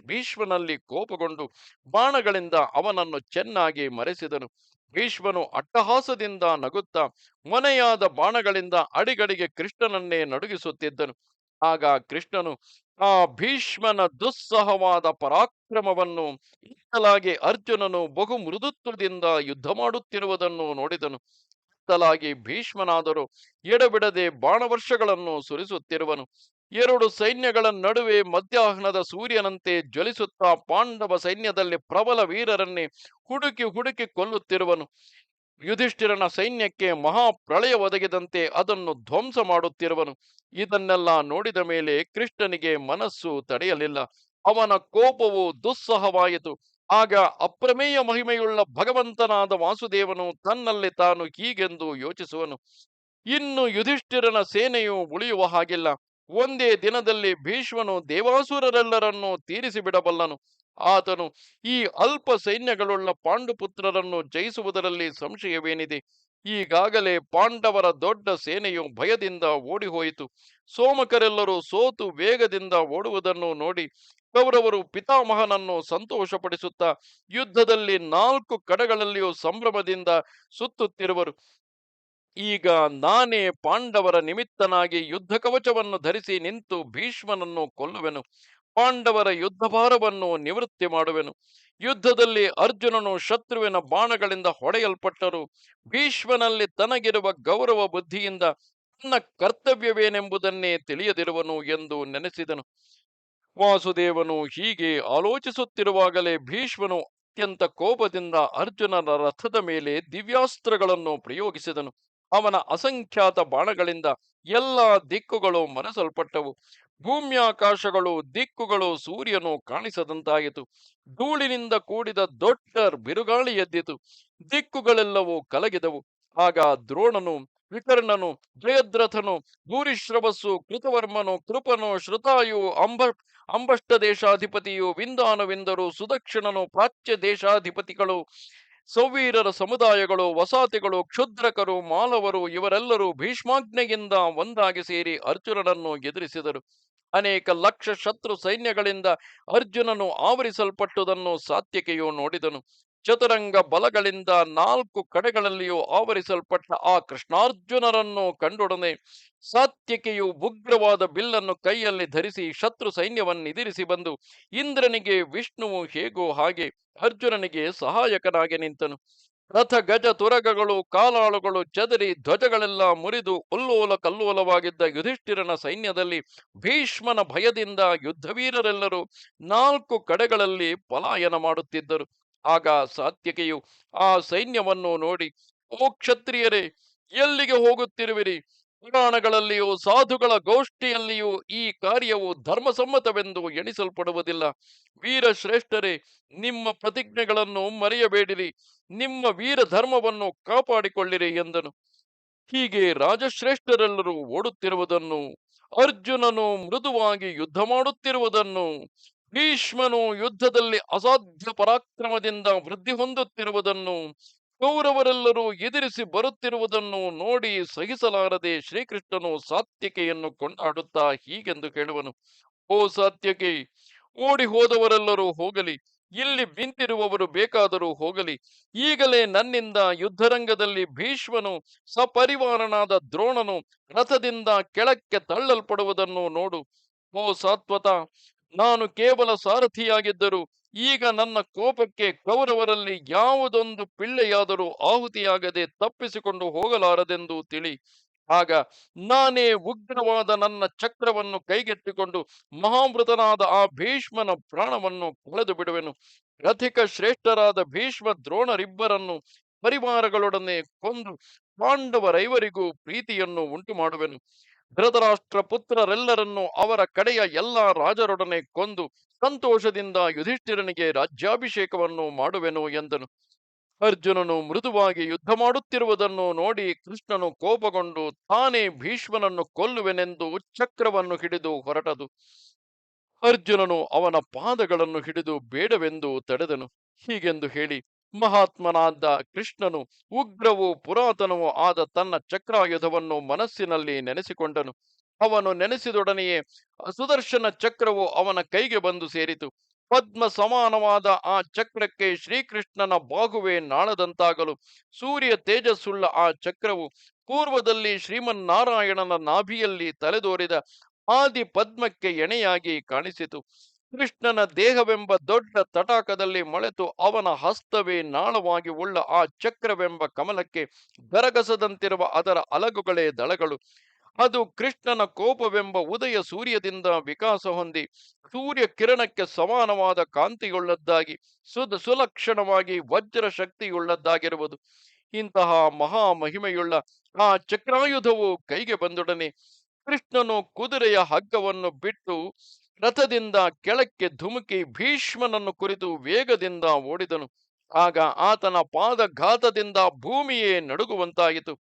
ಭೀಷ್ಮನಲ್ಲಿ ಕೋಪಗೊಂಡು ಬಾಣಗಳಿಂದ ಅವನನ್ನು ಚೆನ್ನಾಗಿ ಮರೆಸಿದನು. ಭೀಷ್ಮನು ಅಟ್ಟಹಾಸದಿಂದ ನಗುತ್ತಾ ಮೊನೆಯಾದ ಬಾಣಗಳಿಂದ ಅಡಿಗಡಿಗೆ ಕೃಷ್ಣನನ್ನೇ ನಡುಗಿಸುತ್ತಿದ್ದನು. ಆಗ ಕೃಷ್ಣನು ಆ ಭೀಷ್ಮನ ದುಸ್ಸಹವಾದ ಪರಾಕ್ರಮವನ್ನು ಇತ್ತಲಾಗಿ ಅರ್ಜುನನು ಬಹು ಮೃದುತ್ವದಿಂದ ಯುದ್ಧ ಮಾಡುತ್ತಿರುವುದನ್ನು ನೋಡಿದನು. ಇತ್ತಲಾಗಿ ಭೀಷ್ಮನಾದರೂ ಎಡಬಿಡದೆ ಬಾಣವರ್ಷಗಳನ್ನು ಸುರಿಸುತ್ತಿರುವನು. ಎರಡು ಸೈನ್ಯಗಳ ನಡುವೆ ಮಧ್ಯಾಹ್ನದ ಸೂರ್ಯನಂತೆ ಜ್ವಲಿಸುತ್ತಾ ಪಾಂಡವ ಸೈನ್ಯದಲ್ಲಿ ಪ್ರಬಲ ವೀರರನ್ನೇ ಹುಡುಕಿ ಹುಡುಕಿ ಕೊಲ್ಲುತ್ತಿರುವನು. ಯುಧಿಷ್ಠಿರನ ಸೈನ್ಯಕ್ಕೆ ಮಹಾಪ್ರಳಯ ಒದಗಿದಂತೆ ಅದನ್ನು ಧ್ವಂಸ ಮಾಡುತ್ತಿರುವನು. ಇದನ್ನೆಲ್ಲ ನೋಡಿದ ಮೇಲೆ ಕೃಷ್ಣನಿಗೆ ಮನಸ್ಸು ತಡೆಯಲಿಲ್ಲ. ಅವನ ಕೋಪವು ದುಸ್ಸಹವಾಯಿತು. ಆಗ ಅಪ್ರಮೇಯ ಮಹಿಮೆಯುಳ್ಳ ಭಗವಂತನಾದ ವಾಸುದೇವನು ತನ್ನಲ್ಲಿ ತಾನು ಹೀಗೆಂದು ಯೋಚಿಸುವನು: ಇನ್ನು ಯುಧಿಷ್ಠಿರನ ಸೇನೆಯು ಉಳಿಯುವ ಹಾಗಿಲ್ಲ. ಒಂದೇ ದಿನದಲ್ಲಿ ಭೀಷ್ಮನು ದೇವಾಸುರರೆಲ್ಲರನ್ನೂ ತೀರಿಸಿ ಬಿಡಬಲ್ಲನು. ಆತನು ಈ ಅಲ್ಪ ಸೈನ್ಯಗಳುಳ್ಳ ಪಾಂಡುಪುತ್ರರನ್ನು ಜಯಿಸುವುದರಲ್ಲಿ ಸಂಶಯವೇನಿದೆ? ಈಗಾಗಲೇ ಪಾಂಡವರ ದೊಡ್ಡ ಸೇನೆಯು ಭಯದಿಂದ ಓಡಿಹೋಯಿತು. ಸೋಮಕರೆಲ್ಲರೂ ಸೋತು ವೇಗದಿಂದ ಓಡುವುದನ್ನು ನೋಡಿ ಕೌರವರು ಪಿತಾಮಹನನ್ನು ಸಂತೋಷಪಡಿಸುತ್ತಾ ಯುದ್ಧದಲ್ಲಿ ನಾಲ್ಕು ಕಡೆಗಳಲ್ಲಿಯೂ ಸಂಭ್ರಮದಿಂದ ಸುತ್ತುತ್ತಿರುವರು. ಈಗ ನಾನೇ ಪಾಂಡವರ ನಿಮಿತ್ತನಾಗಿ ಯುದ್ಧ ಕವಚವನ್ನು ಧರಿಸಿ ನಿಂತು ಭೀಷ್ಮನನ್ನು ಕೊಲ್ಲುವೆನು. ಪಾಂಡವರ ಯುದ್ಧಭಾರವನ್ನು ನಿವೃತ್ತಿ ಮಾಡುವೆನು. ಯುದ್ಧದಲ್ಲಿ ಅರ್ಜುನನು ಶತ್ರುವಿನ ಬಾಣಗಳಿಂದ ಹೊಡೆಯಲ್ಪಟ್ಟರು. ಭೀಷ್ಮನಲ್ಲಿ ತನಗಿರುವ ಗೌರವ ಬುದ್ಧಿಯಿಂದ ತನ್ನ ಕರ್ತವ್ಯವೇನೆಂಬುದನ್ನೇ ತಿಳಿಯದಿರುವನು ಎಂದು ನೆನೆಸಿದನು. ವಾಸುದೇವನು ಹೀಗೆ ಆಲೋಚಿಸುತ್ತಿರುವಾಗಲೇ ಭೀಷ್ಮನು ಅತ್ಯಂತ ಕೋಪದಿಂದ ಅರ್ಜುನನ ರಥದ ಮೇಲೆ ದಿವ್ಯಾಸ್ತ್ರಗಳನ್ನು ಪ್ರಯೋಗಿಸಿದನು. ಅವನ ಅಸಂಖ್ಯಾತ ಬಾಣಗಳಿಂದ ಎಲ್ಲ ದಿಕ್ಕುಗಳು ಮರೆಸಲ್ಪಟ್ಟವು. ಭೂಮ್ಯಾಕಾಶಗಳು ದಿಕ್ಕುಗಳು ಸೂರ್ಯನು ಕಾಣಿಸದಂತಾಯಿತು. ಧೂಳಿನಿಂದ ಕೂಡಿದ ದೊಡ್ಡ ಬಿರುಗಾಳಿ ಎದ್ದಿತು. ದಿಕ್ಕುಗಳೆಲ್ಲವೂ ಕಲಗಿದವು. ಆಗ ದ್ರೋಣನು, ವಿಕರ್ಣನು, ಜಯದ್ರಥನು, ಭೂರಿಶ್ರವಸ್ಸು, ಕೃತವರ್ಮನು, ಕೃಪನು, ಶ್ರುತಾಯು, ಅಂಬಷ್ಟ ದೇಶಾಧಿಪತಿಯು, ವಿಂದಾನುವಿಂದರು, ಸುದಕ್ಷಿಣನು, ಪ್ರಾಚ್ಯ ದೇಶಾಧಿಪತಿಗಳು, ಸೌವೀರರ ಸಮುದಾಯಗಳು, ವಸಾತಿಗಳು, ಕ್ಷುದ್ರಕರು, ಮಾಲವರು ಇವರೆಲ್ಲರೂ ಭೀಷ್ಮಾಜ್ಞೆಯಿಂದ ಒಂದಾಗಿ ಸೇರಿ ಅರ್ಜುನನನ್ನು ಎದುರಿಸಿದರು. ಅನೇಕ ಲಕ್ಷ ಶತ್ರು ಸೈನ್ಯಗಳಿಂದ ಅರ್ಜುನನು ಆವರಿಸಲ್ಪಟ್ಟುದನ್ನು ಸಾತ್ಯಕೆಯು ನೋಡಿದನು. ಚತುರಂಗ ಬಲಗಳಿಂದ ನಾಲ್ಕು ಕಡೆಗಳಲ್ಲಿಯೂ ಆವರಿಸಲ್ಪಟ್ಟ ಆ ಕೃಷ್ಣಾರ್ಜುನರನ್ನು ಕಂಡೊಡನೆ ಸಾತ್ಯಕೆಯು ಉಗ್ರವಾದ ಬಿಲ್ಲನ್ನು ಕೈಯಲ್ಲಿ ಧರಿಸಿ ಶತ್ರು ಸೈನ್ಯವನ್ನೆದಿರಿಸಿ ಬಂದು ಇಂದ್ರನಿಗೆ ವಿಷ್ಣುವು ಹೇಗೋ ಹಾಗೆ ಅರ್ಜುನನಿಗೆ ಸಹಾಯಕನಾಗಿ ನಿಂತನು. ರಥ ಗಜ ತುರಗಗಳು ಕಾಲಾಳುಗಳು ಚದರಿ ಧ್ವಜಗಳೆಲ್ಲ ಮುರಿದು ಉಲ್ಲೋಲ ಕಲ್ಲೋಲವಾಗಿದ್ದ ಯುಧಿಷ್ಠಿರನ ಸೈನ್ಯದಲ್ಲಿ ಭೀಷ್ಮನ ಭಯದಿಂದ ಯುದ್ಧವೀರರೆಲ್ಲರೂ ನಾಲ್ಕು ಕಡೆಗಳಲ್ಲಿ ಪಲಾಯನ ಮಾಡುತ್ತಿದ್ದರು. ಆಗ ಸಾತ್ಯಕೆಯು ಆ ಸೈನ್ಯವನ್ನು ನೋಡಿ, ಓ ಕ್ಷತ್ರಿಯರೇ, ಎಲ್ಲಿಗೆ ಹೋಗುತ್ತಿರುವಿರಿ? ಪುರಾಣಗಳಲ್ಲಿಯೂ ಸಾಧುಗಳ ಗೋಷ್ಠಿಯಲ್ಲಿಯೂ ಈ ಕಾರ್ಯವು ಧರ್ಮಸಮ್ಮತವೆಂದು ಎಣಿಸಲ್ಪಡುವುದಿಲ್ಲ. ವೀರಶ್ರೇಷ್ಠರೇ, ನಿಮ್ಮ ಪ್ರತಿಜ್ಞೆಗಳನ್ನು ಮರೆಯಬೇಡಿರಿ. ನಿಮ್ಮ ವೀರ ಧರ್ಮವನ್ನು ಕಾಪಾಡಿಕೊಳ್ಳಿರಿ ಎಂದನು. ಹೀಗೆ ರಾಜಶ್ರೇಷ್ಠರೆಲ್ಲರೂ ಓಡುತ್ತಿರುವುದನ್ನು, ಅರ್ಜುನನು ಮೃದುವಾಗಿ ಯುದ್ಧ ಮಾಡುತ್ತಿರುವುದನ್ನು, ಭೀಷ್ಮನು ಯುದ್ಧದಲ್ಲಿ ಅಸಾಧ್ಯ ಪರಾಕ್ರಮದಿಂದ ವೃದ್ಧಿ ಹೊಂದುತ್ತಿರುವುದನ್ನು, ಕೌರವರೆಲ್ಲರೂ ಎದುರಿಸಿ ಬರುತ್ತಿರುವುದನ್ನು ನೋಡಿ ಸಹಿಸಲಾರದೆ ಶ್ರೀಕೃಷ್ಣನು ಸಾತ್ಯಕೆಯನ್ನು ಕೊಂಡಾಡುತ್ತಾ ಹೀಗೆಂದು ಹೇಳುವನು: ಓ ಸಾತ್ಯಕೆ, ಓಡಿ ಹೋದವರೆಲ್ಲರೂ ಹೋಗಲಿ. ಇಲ್ಲಿ ನಿಂತಿರುವವರು ಬೇಕಾದರೂ ಹೋಗಲಿ. ಈಗಲೇ ನನ್ನಿಂದ ಯುದ್ಧರಂಗದಲ್ಲಿ ಭೀಷ್ಮನು ಸಪರಿವಾರನಾದ ದ್ರೋಣನು ರಥದಿಂದ ಕೆಳಕ್ಕೆ ತಳ್ಳಲ್ಪಡುವುದನ್ನು ನೋಡು. ಓ ಸಾತ್ವತ, ನಾನು ಕೇವಲ ಸಾರಥಿಯಾಗಿದ್ದರೂ ಈಗ ನನ್ನ ಕೋಪಕ್ಕೆ ಕೌರವರಲ್ಲಿ ಯಾವುದೊಂದು ಪಿಳ್ಳೆಯಾದರೂ ಆಹುತಿಯಾಗದೆ ತಪ್ಪಿಸಿಕೊಂಡು ಹೋಗಲಾರದೆಂದು ತಿಳಿ. ಆಗ ನಾನೇ ಉಗ್ರವಾದ ನನ್ನ ಚಕ್ರವನ್ನು ಕೈಗೆತ್ತಿಕೊಂಡು ಮಹಾಮೃತನಾದ ಆ ಭೀಷ್ಮನ ಪ್ರಾಣವನ್ನು ಕಳೆದು ಬಿಡುವೆನು. ರಥಿಕ ಶ್ರೇಷ್ಠರಾದ ಭೀಷ್ಮ ದ್ರೋಣರಿಬ್ಬರನ್ನು ಪರಿವಾರಗಳೊಡನೆ ಕೊಂದು ಪಾಂಡವರೈವರಿಗೂ ಪ್ರೀತಿಯನ್ನು ಉಂಟು ಮಾಡುವೆನು. ಧೃತರಾಷ್ಟ್ರ ಪುತ್ರರೆಲ್ಲರನ್ನು ಅವರ ಕಡೆಯ ಎಲ್ಲಾ ರಾಜರೊಡನೆ ಕೊಂದು ಸಂತೋಷದಿಂದ ಯುಧಿಷ್ಠಿರನಿಗೆ ರಾಜ್ಯಾಭಿಷೇಕವನ್ನು ಮಾಡುವೆನು ಎಂದನು. ಅರ್ಜುನನು ಮೃದುವಾಗಿ ಯುದ್ಧ ಮಾಡುತ್ತಿರುವುದನ್ನು ನೋಡಿ ಕೃಷ್ಣನು ಕೋಪಗೊಂಡು ತಾನೇ ಭೀಷ್ಮನನ್ನು ಕೊಲ್ಲುವೆನೆಂದು ಚಕ್ರವನ್ನು ಹಿಡಿದು ಹೊರಟದು. ಅರ್ಜುನನು ಅವನ ಪಾದಗಳನ್ನು ಹಿಡಿದು ಬೇಡವೆಂದು ತಡೆದನು. ಹೀಗೆಂದು ಹೇಳಿ ಮಹಾತ್ಮನಾದ ಕೃಷ್ಣನು ಉಗ್ರವೂ ಪುರಾತನವೂ ಆದ ತನ್ನ ಚಕ್ರಾಯುಧವನ್ನು ಮನಸ್ಸಿನಲ್ಲಿ ನೆನೆಸಿಕೊಂಡನು. ಅವನು ನೆನೆಸಿದೊಡನೆಯೇ ಸುದರ್ಶನ ಚಕ್ರವು ಅವನ ಕೈಗೆ ಬಂದು ಸೇರಿತು. ಪದ್ಮ ಸಮಾನವಾದ ಆ ಚಕ್ರಕ್ಕೆ ಶ್ರೀಕೃಷ್ಣನ ಬಾಹುವೆ ನಾಳದಂತಾಗಲು ಸೂರ್ಯ ತೇಜಸ್ಸುಳ್ಳ ಆ ಚಕ್ರವು ಪೂರ್ವದಲ್ಲಿ ಶ್ರೀಮನ್ನಾರಾಯಣನ ನಾಭಿಯಲ್ಲಿ ತಲೆದೋರಿದ ಆದಿ ಪದ್ಮಕ್ಕೆ ಎಣೆಯಾಗಿ ಕಾಣಿಸಿತು. ಕೃಷ್ಣನ ದೇಹವೆಂಬ ದೊಡ್ಡ ತಟಾಕದಲ್ಲಿ ಮೊಳೆತು ಅವನ ಹಸ್ತವೇ ನಾಳವಾಗಿ ಉಳ್ಳ ಆ ಚಕ್ರವೆಂಬ ಕಮಲಕ್ಕೆ ಗರಗಸದಂತಿರುವ ಅದರ ಅಲಗುಗಳೇ ದಳಗಳು. ಅದು ಕೃಷ್ಣನ ಕೋಪವೆಂಬ ಉದಯ ಸೂರ್ಯದಿಂದ ವಿಕಾಸ ಹೊಂದಿ ಸೂರ್ಯ ಕಿರಣಕ್ಕೆ ಸಮಾನವಾದ ಕಾಂತಿಯುಳ್ಳದ್ದಾಗಿ ಸುಲಕ್ಷಣವಾಗಿ ವಜ್ರ ಶಕ್ತಿಯುಳ್ಳದ್ದಾಗಿರುವುದು. ಇಂತಹ ಮಹಾ ಮಹಿಮೆಯುಳ್ಳ ಆ ಚಕ್ರಾಯುಧವು ಕೈಗೆ ಬಂದೊಡನೆ ಕೃಷ್ಣನು ಕುದುರೆಯ ಹಗ್ಗವನ್ನು ಬಿಟ್ಟು ರಥದಿಂದ ಕೆಳಕ್ಕೆ ಧುಮುಕಿ ಭೀಷ್ಮನನ್ನು ಕುರಿತು ವೇಗದಿಂದ ಓಡಿದನು. ಆಗ ಆತನ ಪಾದಘಾತದಿಂದ ಭೂಮಿಯೇ ನಡುಗುವಂತಾಯಿತು.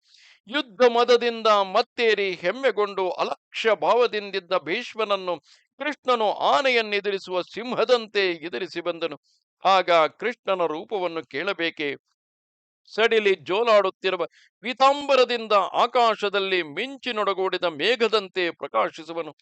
ಯುದ್ಧ ಮದದಿಂದ ಮತ್ತೇರಿ ಹೆಮ್ಮೆಗೊಂಡು ಅಲಕ್ಷ್ಯ ಭಾವದಿಂದಿದ್ದ ಭೀಷ್ಮನನ್ನು ಕೃಷ್ಣನು ಆನೆಯನ್ನೆದುರಿಸುವ ಸಿಂಹದಂತೆ ಎದುರಿಸಿ ಬಂದನು. ಆಗ ಕೃಷ್ಣನ ರೂಪವನ್ನು ಕೇಳಬೇಕೆ? ಸಡಿಲಿ ಜೋಲಾಡುತ್ತಿರುವ ಪೀತಾಂಬರದಿಂದ ಆಕಾಶದಲ್ಲಿ ಮಿಂಚಿನೊಡಗೂಡಿದ ಮೇಘದಂತೆ ಪ್ರಕಾಶಿಸುವನು.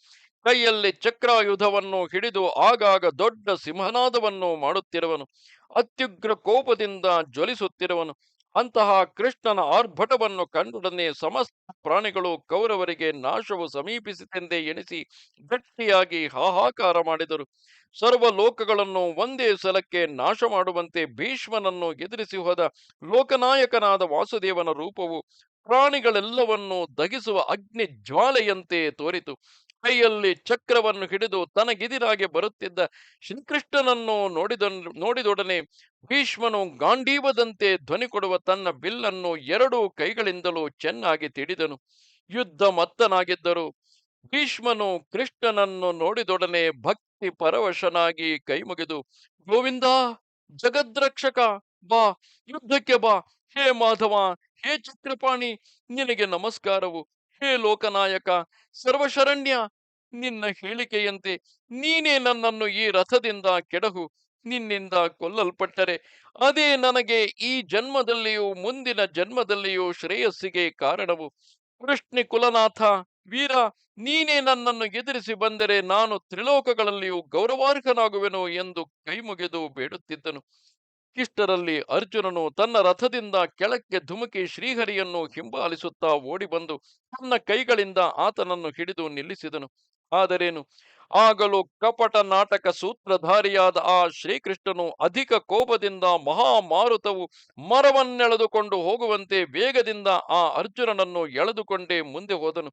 ಕೈಯಲ್ಲಿ ಚಕ್ರಾಯುಧವನ್ನು ಹಿಡಿದು ಆಗಾಗ ದೊಡ್ಡ ಸಿಂಹನಾದವನ್ನು ಮಾಡುತ್ತಿರುವನು. ಅತ್ಯುಗ್ರ ಕೋಪದಿಂದ ಜ್ವಲಿಸುತ್ತಿರುವನು. ಅಂತಹ ಕೃಷ್ಣನ ಆರ್ಭಟವನ್ನು ಕಂಡೊಡನೆ ಸಮಸ್ತ ಪ್ರಾಣಿಗಳು ಕೌರವರಿಗೆ ನಾಶವು ಸಮೀಪಿಸಿತೆಂದೇ ಎಣಿಸಿ ಗಟ್ಟಿಯಾಗಿ ಹಾಹಾಕಾರ ಮಾಡಿದರು. ಸರ್ವ ಲೋಕಗಳನ್ನು ಒಂದೇ ಸಲಕ್ಕೆ ನಾಶ ಮಾಡುವಂತೆ ಭೀಷ್ಮನನ್ನು ಎದುರಿಸಿ ಹೋದ ಲೋಕನಾಯಕನಾದ ವಾಸುದೇವನ ರೂಪವು ಪ್ರಾಣಿಗಳೆಲ್ಲವನ್ನೂ ದಹಿಸುವ ಅಗ್ನಿ ಜ್ವಾಲೆಯಂತೆ ತೋರಿತು. ಕೈಯಲ್ಲಿ ಚಕ್ರವನ್ನು ಹಿಡಿದು ತನಗಿದಿರಾಗಿ ಬರುತ್ತಿದ್ದ ಶ್ರೀಕೃಷ್ಣನನ್ನು ನೋಡಿದೊಡನೆ ಭೀಷ್ಮನು ಗಾಂಡೀವದಂತೆ ಧ್ವನಿ ಕೊಡುವ ತನ್ನ ಬಿಲ್ಲನ್ನು ಎರಡೂ ಕೈಗಳಿಂದಲೂ ಚೆನ್ನಾಗಿ ತಿಡಿದನು. ಯುದ್ಧ ಮತ್ತನಾಗಿದ್ದರು. ಭೀಷ್ಮನು ಕೃಷ್ಣನನ್ನು ನೋಡಿದೊಡನೆ ಭಕ್ತಿ ಪರವಶನಾಗಿ ಕೈಮುಗಿದು, ಗೋವಿಂದ, ಜಗದ್ರಕ್ಷಕ, ಬಾ, ಯುದ್ಧಕ್ಕೆ ಬಾ. ಹೇ ಮಾಧವ, ಹೇ ಚಕ್ರಪಾಣಿ, ನಿನಗೆ ನಮಸ್ಕಾರವು. ಹೇ ಲೋಕನಾಯಕ, ಸರ್ವಶರಣ್ಯ, ನಿನ್ನ ಹೇಳಿಕೆಯಂತೆ ನೀನೇ ನನ್ನನ್ನು ಈ ರಥದಿಂದ ಕೆಡಹು. ನಿನ್ನಿಂದ ಕೊಲ್ಲಲ್ಪಟ್ಟರೆ ಅದೇ ನನಗೆ ಈ ಜನ್ಮದಲ್ಲಿಯೂ ಮುಂದಿನ ಜನ್ಮದಲ್ಲಿಯೂ ಶ್ರೇಯಸ್ಸಿಗೆ ಕಾರಣವು. ವೃಷ್ಣಿ ಕುಲನಾಥ, ವೀರ, ನೀನೇ ನನ್ನನ್ನು ಎದುರಿಸಿ ಬಂದರೆ ನಾನು ತ್ರಿಲೋಕಗಳಲ್ಲಿಯೂ ಗೌರವಾರ್ಹನಾಗುವೆನು ಎಂದು ಕೈಮುಗಿದು ಬೇಡುತ್ತಿದ್ದನು. ಇಷ್ಟರಲ್ಲಿ ಅರ್ಜುನನು ತನ್ನ ರಥದಿಂದ ಕೆಳಕ್ಕೆ ಧುಮುಕಿ ಶ್ರೀಹರಿಯನ್ನು ಹಿಂಬಾಲಿಸುತ್ತಾ ಓಡಿಬಂದು ತನ್ನ ಕೈಗಳಿಂದ ಆತನನ್ನು ಹಿಡಿದು ನಿಲ್ಲಿಸಿದನು. ಆದರೇನು, ಆಗಲೂ ಕಪಟ ನಾಟಕ ಸೂತ್ರಧಾರಿಯಾದ ಆ ಶ್ರೀಕೃಷ್ಣನು ಅಧಿಕ ಕೋಪದಿಂದ ಮಹಾಮಾರುತವು ಮರವನ್ನೆಳೆದುಕೊಂಡು ಹೋಗುವಂತೆ ವೇಗದಿಂದ ಆ ಅರ್ಜುನನನ್ನು ಎಳೆದುಕೊಂಡೇ ಮುಂದೆ ಹೋದನು.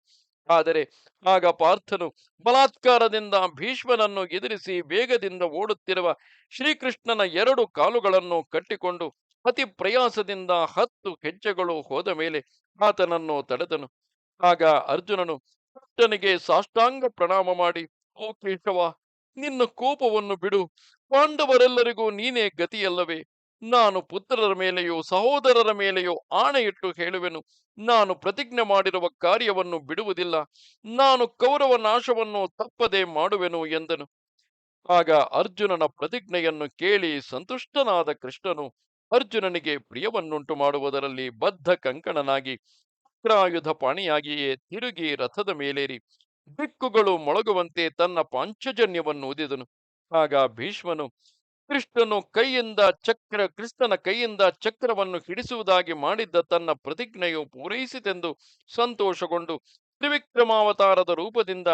ಆದರೆ ಆಗ ಪಾರ್ಥನು ಬಲಾತ್ಕಾರದಿಂದ ಭೀಷ್ಮನನ್ನು ಎದುರಿಸಿ ವೇಗದಿಂದ ಓಡುತ್ತಿರುವ ಶ್ರೀಕೃಷ್ಣನ ಎರಡು ಕಾಲುಗಳನ್ನು ಕಟ್ಟಿಕೊಂಡು ಅತಿ ಪ್ರಯಾಸದಿಂದ 10 ಹೆಜ್ಜೆಗಳು ಹೋದ ಮೇಲೆ ಆತನನ್ನು ತಡೆದನು. ಆಗ ಅರ್ಜುನನು ಕೃಷ್ಣನಿಗೆ ಸಾಷ್ಟಾಂಗ ಪ್ರಣಾಮ ಮಾಡಿ, ಓ ಕೇಶವ, ನಿನ್ನ ಕೋಪವನ್ನು ಬಿಡು. ಪಾಂಡವರೆಲ್ಲರಿಗೂ ನೀನೇ ಗತಿಯಲ್ಲವೇ? ನಾನು ಪುತ್ರರ ಮೇಲೆಯೋ ಸಹೋದರರ ಮೇಲೆಯೋ ಆಣೆಯಿಟ್ಟು ಹೇಳುವೆನು, ನಾನು ಪ್ರತಿಜ್ಞೆ ಮಾಡಿರುವ ಕಾರ್ಯವನ್ನು ಬಿಡುವುದಿಲ್ಲ. ನಾನು ಕೌರವ ನಾಶವನ್ನು ತಪ್ಪದೆ ಮಾಡುವೆನು ಎಂದನು. ಆಗ ಅರ್ಜುನನ ಪ್ರತಿಜ್ಞೆಯನ್ನು ಕೇಳಿ ಸಂತುಷ್ಟನಾದ ಕೃಷ್ಣನು ಅರ್ಜುನನಿಗೆ ಪ್ರಿಯವನ್ನುಂಟು ಮಾಡುವುದರಲ್ಲಿ ಬದ್ಧ ಕಂಕಣನಾಗಿ ಚಕ್ರಾಯುಧ ಪಾಣಿಯಾಗಿಯೇ ತಿರುಗಿ ರಥದ ಮೇಲೇರಿ ದಿಕ್ಕುಗಳು ಮೊಳಗುವಂತೆ ತನ್ನ ಪಾಂಚಜನ್ಯವನ್ನು ಊದಿದನು. ಆಗ ಭೀಷ್ಮನು ಕೃಷ್ಣನ ಕೈಯಿಂದ ಚಕ್ರವನ್ನು ಹಿಡಿಸುವುದಾಗಿ ಮಾಡಿದ್ದ ತನ್ನ ಪ್ರತಿಜ್ಞೆಯು ಪೂರೈಸಿತೆಂದು ಸಂತೋಷಗೊಂಡು ತ್ರಿವಿಕ್ರಮಾವತಾರದ ರೂಪದಿಂದ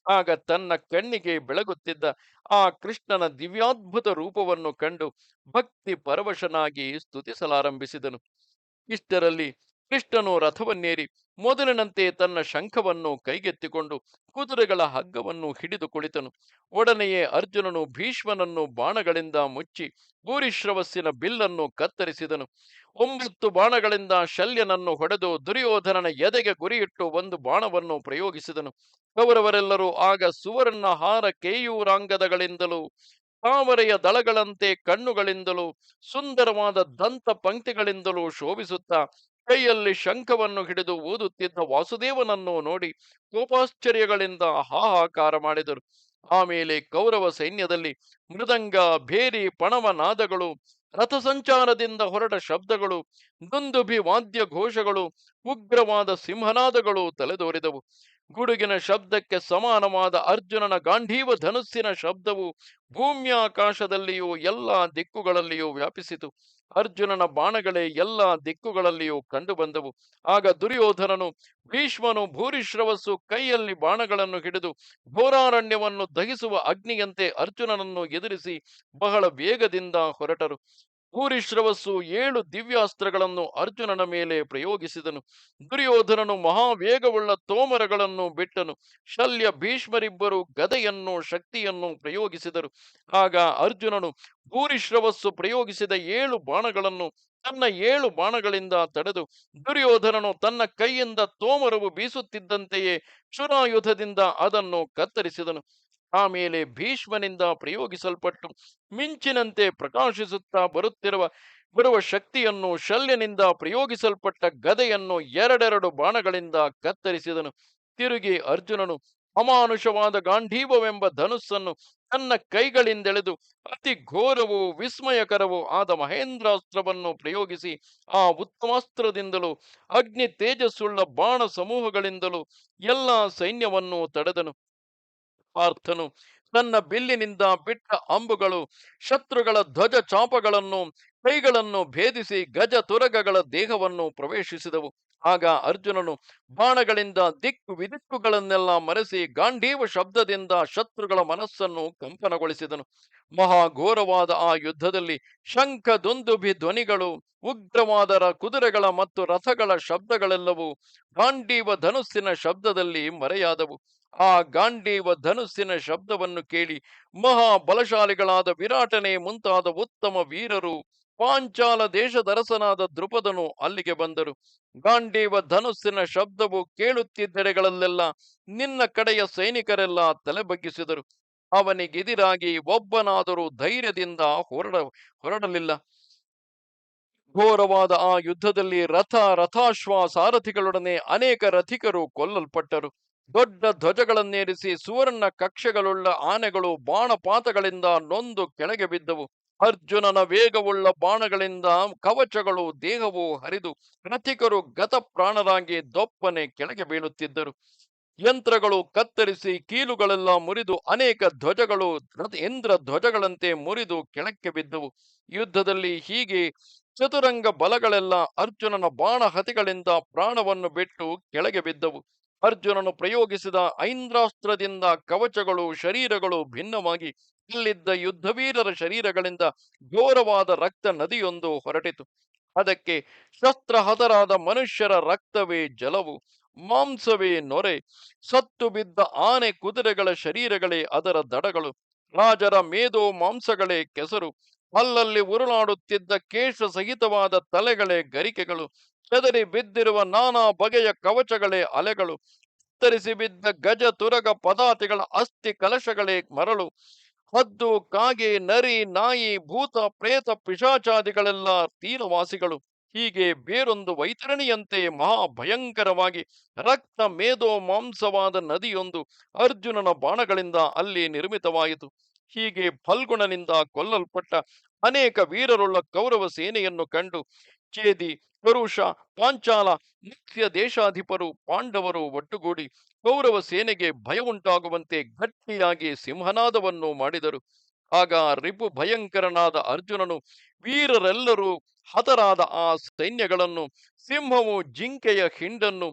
ಆಗ ತನ್ನ ಕಣ್ಣಿಗೆ ಬೆಳಗುತ್ತಿದ್ದ ಆ ಕೃಷ್ಣನ ದಿವ್ಯಾದ್ಭುತ ರೂಪವನ್ನು ಕಂಡು ಭಕ್ತಿ ಪರವಶನಾಗಿ ಸ್ತುತಿಸಲಾರಂಭಿಸಿದನು. ಇಷ್ಟರಲ್ಲಿ ಕೃಷ್ಣನು ರಥವನ್ನೇರಿ ಮೊದಲಿನಂತೆ ತನ್ನ ಶಂಖವನ್ನು ಕೈಗೆತ್ತಿಕೊಂಡು ಕುದುರೆಗಳ ಹಗ್ಗವನ್ನು ಹಿಡಿದು ಕುಳಿತನು. ಒಡನೆಯೇ ಅರ್ಜುನನು ಭೀಷ್ಮನನ್ನು ಬಾಣಗಳಿಂದ ಮುಚ್ಚಿ ಭೂರಿಶ್ರವಸ್ಸಿನ ಬಿಲ್ಲನ್ನು ಕತ್ತರಿಸಿದನು. 9 ಬಾಣಗಳಿಂದ ಶಲ್ಯನನ್ನು ಹೊಡೆದು ದುರ್ಯೋಧನನ ಎದೆಗೆ ಗುರಿಯಿಟ್ಟು ಒಂದು ಬಾಣವನ್ನು ಪ್ರಯೋಗಿಸಿದನು. ಕೌರವರೆಲ್ಲರೂ ಆಗ ಸುವರ್ಣ ಹಾರ ಕೇಯೂರಾಂಗದಗಳಿಂದಲೂ ತಾವರೆಯ ದಳಗಳಂತೆ ಕಣ್ಣುಗಳಿಂದಲೂ ಸುಂದರವಾದ ದಂತ ಪಂಕ್ತಿಗಳಿಂದಲೂ ಶೋಭಿಸುತ್ತಾ ಕೈಯಲ್ಲಿ ಶಂಖವನ್ನು ಹಿಡಿದು ಊದುತ್ತಿದ್ದ ವಾಸುದೇವನನ್ನು ನೋಡಿ ಕೋಪಾಶ್ಚರ್ಯಗಳಿಂದ ಹಾಹಾಕಾರ ಮಾಡಿದರು. ಆಮೇಲೆ ಕೌರವ ಸೈನ್ಯದಲ್ಲಿ ಮೃದಂಗ, ಭೇರಿ, ಪಣವ ನಾದಗಳು, ರಥಸಂಚಾರದಿಂದ ಹೊರಟ ಶಬ್ದಗಳು, ದುಂದುಭಿ ವಾದ್ಯ ಘೋಷಗಳು, ಉಗ್ರವಾದ ಸಿಂಹನಾದಗಳು ತಲೆದೋರಿದವು. ಗುಡುಗಿನ ಶಬ್ದಕ್ಕೆ ಸಮಾನವಾದ ಅರ್ಜುನನ ಗಾಂಧೀವ ಧನುಸ್ಸಿನ ಶಬ್ದವು ಭೂಮ್ಯಾಕಾಶದಲ್ಲಿಯೂ ಎಲ್ಲ ದಿಕ್ಕುಗಳಲ್ಲಿಯೂ ವ್ಯಾಪಿಸಿತು. ಅರ್ಜುನನ ಬಾಣಗಳೇ ಎಲ್ಲ ದಿಕ್ಕುಗಳಲ್ಲಿಯೂ ಕಂಡುಬಂದವು. ಆಗ ದುರ್ಯೋಧನನು, ಭೀಷ್ಮನು, ಭೂರಿಶ್ರವಸ್ಸು ಕೈಯಲ್ಲಿ ಬಾಣಗಳನ್ನು ಹಿಡಿದು ಘೋರಾರಣ್ಯವನ್ನು ದಹಿಸುವ ಅಗ್ನಿಯಂತೆ ಅರ್ಜುನನನ್ನು ಎದುರಿಸಿ ಬಹಳ ವೇಗದಿಂದ ಹೊರಟರು. ಭೂರಿಶ್ರವಸ್ಸು 7 ದಿವ್ಯಾಸ್ತ್ರಗಳನ್ನು ಅರ್ಜುನನ ಮೇಲೆ ಪ್ರಯೋಗಿಸಿದನು. ದುರ್ಯೋಧನನು ಮಹಾವೇಗವುಳ್ಳ ತೋಮರಗಳನ್ನು ಬಿಟ್ಟನು. ಶಲ್ಯ ಭೀಷ್ಮರಿಬ್ಬರು ಗದೆಯನ್ನು ಶಕ್ತಿಯನ್ನು ಪ್ರಯೋಗಿಸಿದರು. ಆಗ ಅರ್ಜುನನು ಭೂರಿಶ್ರವಸ್ಸು ಪ್ರಯೋಗಿಸಿದ 7 ಬಾಣಗಳನ್ನು ತನ್ನ 7 ಬಾಣಗಳಿಂದ ತಡೆದು, ದುರ್ಯೋಧನನು ತನ್ನ ಕೈಯಿಂದ ತೋಮರವು ಬೀಸುತ್ತಿದ್ದಂತೆಯೇ ಶುರಾಯುಧದಿಂದ ಅದನ್ನು ಕತ್ತರಿಸಿದನು. ಆಮೇಲೆ ಭೀಷ್ಮನಿಂದ ಪ್ರಯೋಗಿಸಲ್ಪಟ್ಟು ಮಿಂಚಿನಂತೆ ಪ್ರಕಾಶಿಸುತ್ತಾ ಬರುವ ಶಕ್ತಿಯನ್ನು ಶಲ್ಯನಿಂದ ಪ್ರಯೋಗಿಸಲ್ಪಟ್ಟ ಗದೆಯನ್ನು 2 ಬಾಣಗಳಿಂದ ಕತ್ತರಿಸಿದನು. ತಿರುಗಿ ಅರ್ಜುನನು ಅಮಾನುಷವಾದ ಗಾಂಧೀವವೆಂಬ ಧನುಸ್ಸನ್ನು ತನ್ನ ಕೈಗಳಿಂದೆಳೆದು ಅತಿ ಘೋರವೂ ವಿಸ್ಮಯಕರವೂ ಆದ ಮಹೇಂದ್ರಾಸ್ತ್ರವನ್ನು ಪ್ರಯೋಗಿಸಿ ಆ ಉತ್ತಮಾಸ್ತ್ರದಿಂದಲೂ ಅಗ್ನಿ ತೇಜಸ್ಸುಳ್ಳ ಬಾಣ ಸಮೂಹಗಳಿಂದಲೂ ಎಲ್ಲ ಸೈನ್ಯವನ್ನು ತಡೆದನು. ಪಾರ್ಥನು ತನ್ನ ಬಿಲ್ಲಿನಿಂದ ಬಿಟ್ಟ ಅಂಬುಗಳು ಶತ್ರುಗಳ ಧ್ವಜ ಚಾಪಗಳನ್ನು ಕೈಗಳನ್ನು ಭೇದಿಸಿ ಗಜ ತುರಗಗಳ ದೇಹವನ್ನು ಪ್ರವೇಶಿಸಿದವು. ಆಗ ಅರ್ಜುನನು ಬಾಣಗಳಿಂದ ದಿಕ್ಕು ವಿದಿಕ್ಕುಗಳನ್ನೆಲ್ಲ ಮರೆಸಿ ಗಾಂಡೀವ ಶಬ್ದದಿಂದ ಶತ್ರುಗಳ ಮನಸ್ಸನ್ನು ಕಂಪನಗೊಳಿಸಿದನು. ಮಹಾಘೋರವಾದ ಆ ಯುದ್ಧದಲ್ಲಿ ಶಂಖ ದುಂದುಭಿ ಧ್ವನಿಗಳು, ಉಗ್ರವಾದ ಕುದುರೆಗಳ ಮತ್ತು ರಥಗಳ ಶಬ್ದಗಳೆಲ್ಲವೂ ಗಾಂಡೀವ ಧನುಸ್ಸಿನ ಶಬ್ದದಲ್ಲಿ ಮರೆಯಾದವು. ಆ ಗಾಂಡೀವ ಧನುಸ್ಸಿನ ಶಬ್ದವನ್ನು ಕೇಳಿ ಮಹಾಬಲಶಾಲಿಗಳಾದ ವಿರಾಟನೇ ಮುಂತಾದ ಉತ್ತಮ ವೀರರು, ಪಾಂಚಾಲ ದೇಶದರಸನಾದ ದೃಪದನು ಅಲ್ಲಿಗೆ ಬಂದರು. ಗಾಂಡೀವ ಧನುಸ್ಸಿನ ಶಬ್ದವು ಕೇಳುತ್ತಿದ್ದೆಡೆಗಳಲ್ಲೆಲ್ಲ ನಿನ್ನ ಕಡೆಯ ಸೈನಿಕರೆಲ್ಲ ತಲೆ ಬಗ್ಗಿಸಿದರು. ಅವನಿಗೆದಿರಾಗಿ ಒಬ್ಬನಾದರೂ ಧೈರ್ಯದಿಂದ ಹೊರಡಲಿಲ್ಲ. ಘೋರವಾದ ಆ ಯುದ್ಧದಲ್ಲಿ ರಥಾಶ್ವ ಸಾರಥಿಗಳೊಡನೆ ಅನೇಕ ರಥಿಕರು ಕೊಲ್ಲಲ್ಪಟ್ಟರು. ದೊಡ್ಡ ಧ್ವಜಗಳನ್ನೇರಿಸಿ ಸುವರ್ಣ ಕಕ್ಷೆಗಳುಳ್ಳ ಆನೆಗಳು ಬಾಣಪಾತಗಳಿಂದ ನೊಂದು ಕೆಳಗೆ ಬಿದ್ದವು. ಅರ್ಜುನನ ವೇಗವುಳ್ಳ ಬಾಣಗಳಿಂದ ಕವಚಗಳು ದೇಹವು ಹರಿದು ರಥಿಕರು ಗತಪ್ರಾಣರಾಗಿ ದೊಪ್ಪನೆ ಕೆಳಗೆ ಬೀಳುತ್ತಿದ್ದರು. ಯಂತ್ರಗಳು ಕತ್ತರಿಸಿ ಕೀಲುಗಳೆಲ್ಲ ಮುರಿದು ಅನೇಕ ಧ್ವಜಗಳು ಇಂದ್ರ ಧ್ವಜಗಳಂತೆ ಮುರಿದು ಕೆಳಕ್ಕೆ ಬಿದ್ದವು. ಯುದ್ಧದಲ್ಲಿ ಹೀಗೆ ಚತುರಂಗ ಬಲಗಳೆಲ್ಲ ಅರ್ಜುನನ ಬಾಣ ಹತಿಗಳಿಂದ ಪ್ರಾಣವನ್ನು ಬಿಟ್ಟು ಕೆಳಗೆ ಬಿದ್ದವು. ಅರ್ಜುನನು ಪ್ರಯೋಗಿಸಿದ ಐಂದ್ರಾಸ್ತ್ರದಿಂದ ಕವಚಗಳು ಶರೀರಗಳು ಭಿನ್ನವಾಗಿ ಇಲ್ಲಿದ್ದ ಯುದ್ಧವೀರರ ಶರೀರಗಳಿಂದ ಘೋರವಾದ ರಕ್ತ ನದಿಯೊಂದು ಹೊರಟಿತು. ಅದಕ್ಕೆ ಶಸ್ತ್ರಹತರಾದ ಮನುಷ್ಯರ ರಕ್ತವೇ ಜಲವು, ಮಾಂಸವೇ ನೊರೆ, ಸತ್ತು ಬಿದ್ದ ಆನೆ ಕುದುರೆಗಳ ಶರೀರಗಳೇ ಅದರ ದಡಗಳು, ರಾಜರ ಮೇದೋ ಮಾಂಸಗಳೇ ಕೆಸರು, ಅಲ್ಲಲ್ಲಿ ಉರುಳಾಡುತ್ತಿದ್ದ ಕೇಶ ಸಹಿತವಾದ ತಲೆಗಳೇ ಗರಿಕೆಗಳು, ಚೆದರಿ ಬಿದ್ದಿರುವ ನಾನಾ ಬಗೆಯ ಕವಚಗಳೇ ಅಲೆಗಳು, ತರಿಸಿ ಬಿದ್ದ ಗಜ ತುರಗ ಪದಾತಿಗಳ ಅಸ್ಥಿ ಕಲಶಗಳೇ ಮರಳು, ಹದ್ದು ಕಾಗೆ ನರಿ ನಾಯಿ ಭೂತ ಪ್ರೇತ ಪಿಶಾಚಾದಿಗಳೆಲ್ಲ ತೀರವಾಸಿಗಳು. ಹೀಗೆ ಬೇರೊಂದು ವೈತರಣಿಯಂತೆ ಮಹಾಭಯಂಕರವಾಗಿ ರಕ್ತ ಮೇದೋ ಮಾಂಸವಾದ ನದಿಯೊಂದು ಅರ್ಜುನನ ಬಾಣಗಳಿಂದ ಅಲ್ಲಿ ನಿರ್ಮಿತವಾಯಿತು. ಹೀಗೆ ಫಲ್ಗುಣನಿಂದ ಕೊಲ್ಲಲ್ಪಟ್ಟ ಅನೇಕ ವೀರರುಳ್ಳ ಕೌರವ ಸೇನೆಯನ್ನು ಕಂಡು ಚೇದಿ, ಪರುಷ, ಪಾಂಚಾಲ, ಮುಖ್ಯ ದೇಶಾಧಿಪರು, ಪಾಂಡವರು ಒಟ್ಟುಗೂಡಿ ಕೌರವ ಸೇನೆಗೆ ಭಯ ಉಂಟಾಗುವಂತೆ ಗಟ್ಟಿಯಾಗಿ ಸಿಂಹನಾದವನ್ನು ಮಾಡಿದರು. ಆಗ ರಿಪು ಭಯಂಕರನಾದ ಅರ್ಜುನನು ವೀರರೆಲ್ಲರೂ ಹತರಾದ ಆ ಸೈನ್ಯಗಳನ್ನು, ಸಿಂಹವು ಜಿಂಕೆಯ ಹಿಂಡನ್ನು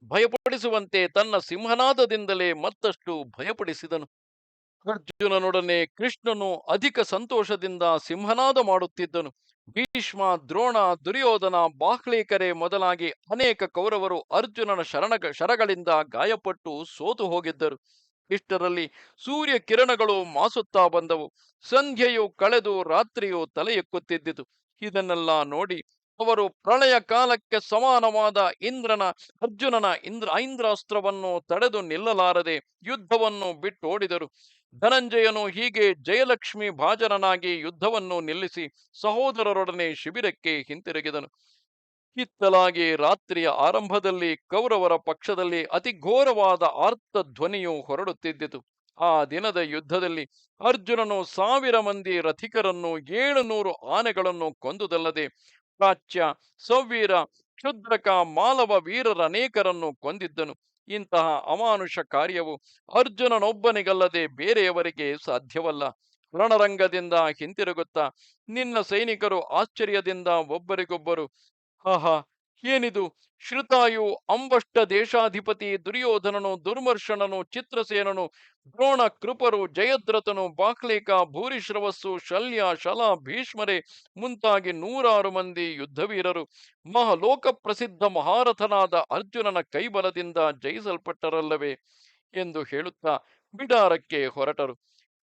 ಭಯಪಡಿಸುವಂತೆ ತನ್ನ ಸಿಂಹನಾದದಿಂದಲೇ ಮತ್ತಷ್ಟು ಭಯಪಡಿಸಿದನು. ಅರ್ಜುನನೊಡನೆ ಕೃಷ್ಣನು ಅಧಿಕ ಸಂತೋಷದಿಂದ ಸಿಂಹನಾದ ಮಾಡುತ್ತಿದ್ದನು. ಭೀಷ್ಮ, ದ್ರೋಣ, ದುರ್ಯೋಧನ, ಬಾಹ್ಲೀಕರೆ ಮೊದಲಾಗಿ ಅನೇಕ ಕೌರವರು ಅರ್ಜುನನ ಶರಗಳಿಂದ ಗಾಯಪಟ್ಟು ಸೋತು ಹೋಗಿದ್ದರು. ಇಷ್ಟರಲ್ಲಿ ಸೂರ್ಯ ಕಿರಣಗಳು ಮಾಸುತ್ತಾ ಬಂದವು. ಸಂಧ್ಯೆಯು ಕಳೆದು ರಾತ್ರಿಯು ತಲೆ ಎಕ್ಕುತ್ತಿದ್ದಿತು. ಇದನ್ನೆಲ್ಲ ನೋಡಿ ಅವರು ಪ್ರಳಯ ಕಾಲಕ್ಕೆ ಸಮಾನವಾದ ಅರ್ಜುನನ ಐಂದ್ರಾಸ್ತ್ರವನ್ನು ತಡೆದು ನಿಲ್ಲಲಾರದೆ ಯುದ್ಧವನ್ನು ಬಿಟ್ಟೋಡಿದರು. ಧನಂಜಯನು ಹೀಗೆ ಜಯಲಕ್ಷ್ಮಿ ಭಾಜನನಾಗಿ ಯುದ್ಧವನ್ನು ನಿಲ್ಲಿಸಿ ಸಹೋದರರೊಡನೆ ಶಿಬಿರಕ್ಕೆ ಹಿಂತಿರುಗಿದನು. ಇತ್ತಲಾಗಿ ರಾತ್ರಿಯ ಆರಂಭದಲ್ಲಿ ಕೌರವರ ಪಕ್ಷದಲ್ಲಿ ಅತಿ ಘೋರವಾದ ಆರ್ತ ಧ್ವನಿಯು ಹೊರಡುತ್ತಿದ್ದಿತು. ಆ ದಿನದ ಯುದ್ಧದಲ್ಲಿ ಅರ್ಜುನನು 1000 ಮಂದಿ ರಥಿಕರನ್ನು 700 ಆನೆಗಳನ್ನು ಕೊಂದುದಲ್ಲದೆ ಪ್ರಾಚ್ಯ, ಸೌವೀರ, ಕ್ಷುದ್ರಕ, ಮಾಲವ ವೀರರನೇಕರನ್ನು ಕೊಂದಿದ್ದನು. ಇಂತಹ ಅಮಾನುಷ ಕಾರ್ಯವು ಅರ್ಜುನನೊಬ್ಬನಿಗಲ್ಲದೆ ಬೇರೆಯವರಿಗೆ ಸಾಧ್ಯವಲ್ಲ. ರಣರಂಗದಿಂದ ಹಿಂತಿರುಗುತ್ತಾ ನಿನ್ನ ಸೈನಿಕರು ಆಶ್ಚರ್ಯದಿಂದ ಒಬ್ಬರಿಗೊಬ್ಬರು, ಆಹಾ, ಏನಿದು? ಶ್ರುತಾಯು, ಅಂಬಷ್ಟ ದೇಶಾಧಿಪತಿ ದುರ್ಯೋಧನನು, ದುರ್ಮರ್ಷಣನು, ಚಿತ್ರಸೇನನು, ದ್ರೋಣ, ಕೃಪರು, ಜಯದ್ರಥನು, ಬಾಹ್ಲಿಕ, ಭೂರಿಶ್ರವಸ್ಸು, ಶಲ್ಯ, ಶಲ, ಭೀಷ್ಮರೇ ಮುಂತಾಗಿ 100 ಮಂದಿ ಯುದ್ಧವೀರರು ಲೋಕ ಪ್ರಸಿದ್ಧ ಮಹಾರಥನಾದ ಅರ್ಜುನನ ಕೈಬಲದಿಂದ ಜಯಿಸಲ್ಪಟ್ಟರಲ್ಲವೇ ಎಂದು ಹೇಳುತ್ತಾ ಬಿಡಾರಕ್ಕೆ ಹೊರಟರು.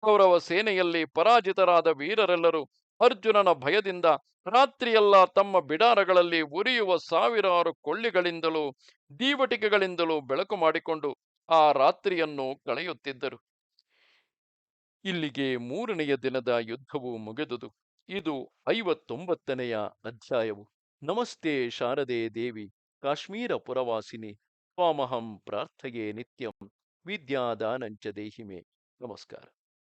ಕೌರವ ಸೇನೆಯಲ್ಲಿ ಪರಾಜಿತರಾದ ವೀರರೆಲ್ಲರೂ ಅರ್ಜುನನ ಭಯದಿಂದ ರಾತ್ರಿಯೆಲ್ಲ ತಮ್ಮ ಬಿಡಾರಗಳಲ್ಲಿ ಉರಿಯುವ 1000 ಕೊಳ್ಳಿಗಳಿಂದಲೂ ದೀವಟಿಕೆಗಳಿಂದಲೂ ಬೆಳಕು ಮಾಡಿಕೊಂಡು ಆ ರಾತ್ರಿಯನ್ನು ಕಳೆಯುತ್ತಿದ್ದರು. ಇಲ್ಲಿಗೆ 3ನೆಯ ದಿನದ ಯುದ್ಧವು ಮುಗಿದುದು. ಇದು 59ನೆಯ ಅಧ್ಯಾಯವು. ನಮಸ್ತೆ ಶಾರದೆ ದೇವಿ, ಕಾಶ್ಮೀರ ಪುರವಾಸಿನಿ, ತ್ವಾಮಹಂ ಪ್ರಾರ್ಥಯೇ ನಿತ್ಯಂ, ವಿದ್ಯಾದಾನಂಚ ದೇಹಿಮೆ. ನಮಸ್ಕಾರ.